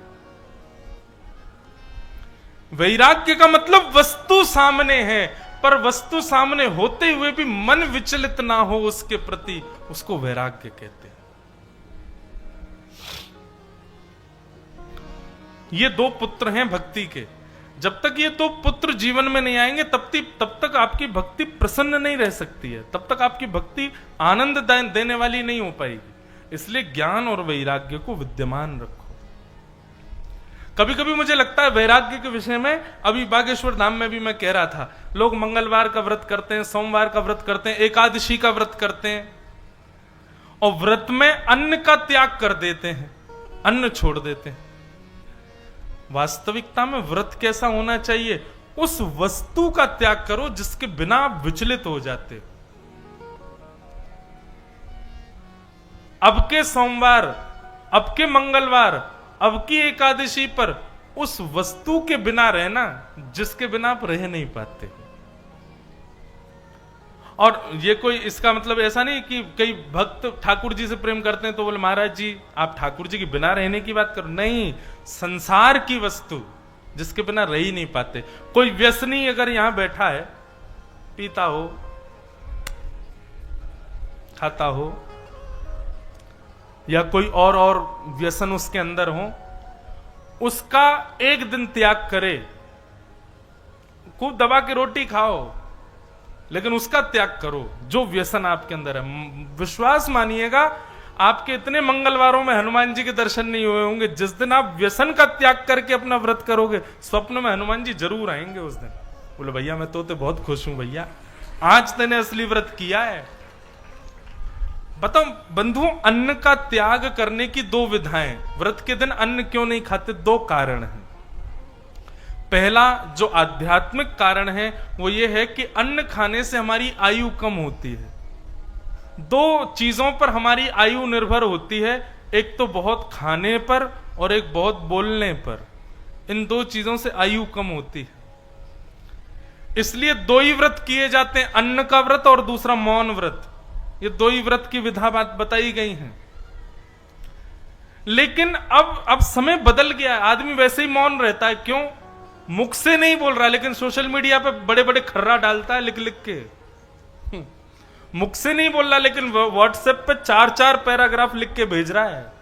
S1: वैराग्य का मतलब वस्तु सामने है, पर वस्तु सामने होते हुए भी मन विचलित ना हो उसके प्रति, उसको वैराग्य कहते हैं। ये 2 पुत्र हैं भक्ति के। जब तक ये 2 पुत्र जीवन में नहीं आएंगे तब तक आपकी भक्ति प्रसन्न नहीं रह सकती है, तब तक आपकी भक्ति आनंद देने वाली नहीं हो पाएगी। इसलिए ज्ञान और वैराग्य को विद्यमान रखो। कभी कभी मुझे लगता है वैराग्य के विषय में, अभी बागेश्वर धाम में भी मैं कह रहा था, लोग मंगलवार का व्रत करते हैं, सोमवार का व्रत करते हैं, एकादशी का व्रत करते हैं, और व्रत में अन्न का त्याग कर देते हैं, अन्न छोड़ देते हैं। वास्तविकता में व्रत कैसा होना चाहिए? उस वस्तु का त्याग करो जिसके बिना आप विचलित हो जाते हो। अब के सोमवार, अब के मंगलवार, अब की एकादशी पर उस वस्तु के बिना रहना जिसके बिना आप रह नहीं पाते। और ये कोई इसका मतलब ऐसा नहीं कि कई भक्त ठाकुर जी से प्रेम करते हैं तो बोले महाराज जी आप ठाकुर जी के बिना रहने की बात करो। नहीं, संसार की वस्तु जिसके बिना रह ही नहीं पाते। कोई व्यसनी अगर यहां बैठा है, पीता हो, खाता हो, या कोई और व्यसन उसके अंदर हो, उसका एक दिन त्याग करे, खूब दबा के रोटी खाओ, लेकिन उसका त्याग करो जो व्यसन आपके अंदर है। विश्वास मानिएगा, आपके इतने मंगलवारों में हनुमान जी के दर्शन नहीं हुए होंगे। जिस दिन आप व्यसन का त्याग करके अपना व्रत करोगे, स्वप्न में हनुमान जी जरूर आएंगे उस दिन। बोले भैया मैं तो बहुत खुश हूं भैया, आज तूने असली व्रत किया है। बताओ बंधुओं, अन्न का त्याग करने की दो विधाएं। व्रत के दिन अन्न क्यों नहीं खाते? दो कारण हैं। पहला जो आध्यात्मिक कारण है वो ये है कि अन्न खाने से हमारी आयु कम होती है। दो चीजों पर हमारी आयु निर्भर होती है, एक तो बहुत खाने पर और एक बहुत बोलने पर। इन दो चीजों से आयु कम होती है, इसलिए दो ही व्रत किए जाते हैं, अन्न का व्रत और दूसरा मौन व्रत। ये दो ही व्रत की विधा बात बताई गई है। लेकिन अब समय बदल गया है, आदमी वैसे ही मौन रहता है। क्यों? मुख से नहीं बोल रहा, लेकिन सोशल मीडिया पे बड़े बड़े खर्रा डालता है लिख लिख के। मुख से नहीं बोल रहा, लेकिन व्हाट्सएप पे 4-4 पैराग्राफ लिख के भेज रहा है।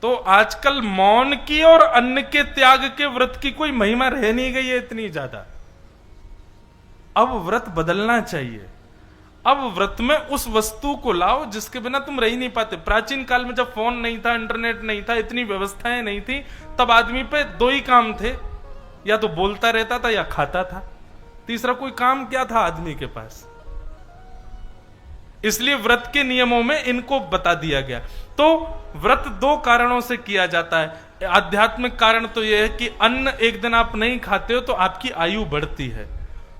S1: तो आजकल मौन की और अन्न के त्याग के व्रत की कोई महिमा रह नहीं गई है इतनी ज्यादा। अब व्रत बदलना चाहिए। अब व्रत में उस वस्तु को लाओ जिसके बिना तुम रह ही नहीं पाते। प्राचीन काल में जब फोन नहीं था, इंटरनेट नहीं था, इतनी व्यवस्थाएं नहीं थी, तब आदमी पे दो ही काम थे, या तो बोलता रहता था या खाता था। तीसरा कोई काम क्या था आदमी के पास? इसलिए व्रत के नियमों में इनको बता दिया गया। तो व्रत दो कारणों से किया जाता है। आध्यात्मिक कारण तो यह है कि अन्न एक दिन आप नहीं खाते हो तो आपकी आयु बढ़ती है,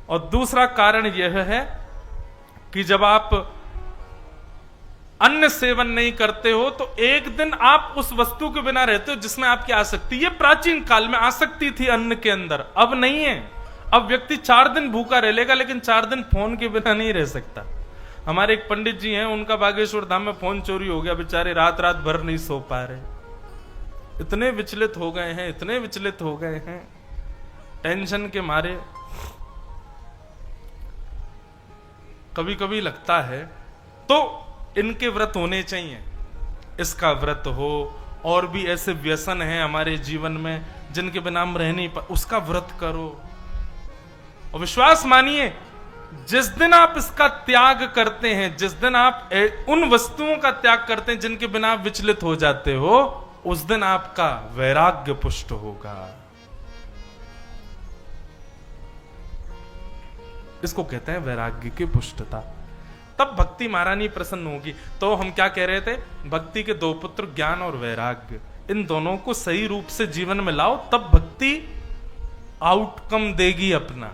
S1: और दूसरा कारण यह है कि जब आप अन्न सेवन नहीं करते हो तो एक दिन आप उस वस्तु के बिना रहते हो जिसमें आपकी आसक्ति। ये प्राचीन काल में आसक्ति थी अन्न के अंदर, अब नहीं है। अब व्यक्ति 4 दिन भूखा रह लेगा, लेकिन 4 दिन फोन के बिना नहीं रह सकता। हमारे एक पंडित जी हैं, उनका बागेश्वर धाम में फोन चोरी हो गया, बेचारे रात रात भर नहीं सो पा रहे। इतने विचलित हो गए हैं, इतने विचलित हो गए हैं टेंशन के मारे। कभी कभी लगता है तो इनके व्रत होने चाहिए, इसका व्रत हो, और भी ऐसे व्यसन हैं हमारे जीवन में जिनके बिना हम रह नहीं पा, उसका व्रत करो। और विश्वास मानिए, जिस दिन आप इसका त्याग करते हैं, जिस दिन आप उन वस्तुओं का त्याग करते हैं जिनके बिना आप विचलित हो जाते हो, उस दिन आपका वैराग्य पुष्ट होगा। इसको कहते हैं वैराग्य की पुष्टता। तब भक्ति महारानी प्रसन्न होगी। तो हम क्या कह रहे थे? भक्ति के दो पुत्र ज्ञान और वैराग्य, इन दोनों को सही रूप से जीवन में लाओ, तब भक्ति आउटकम देगी अपना।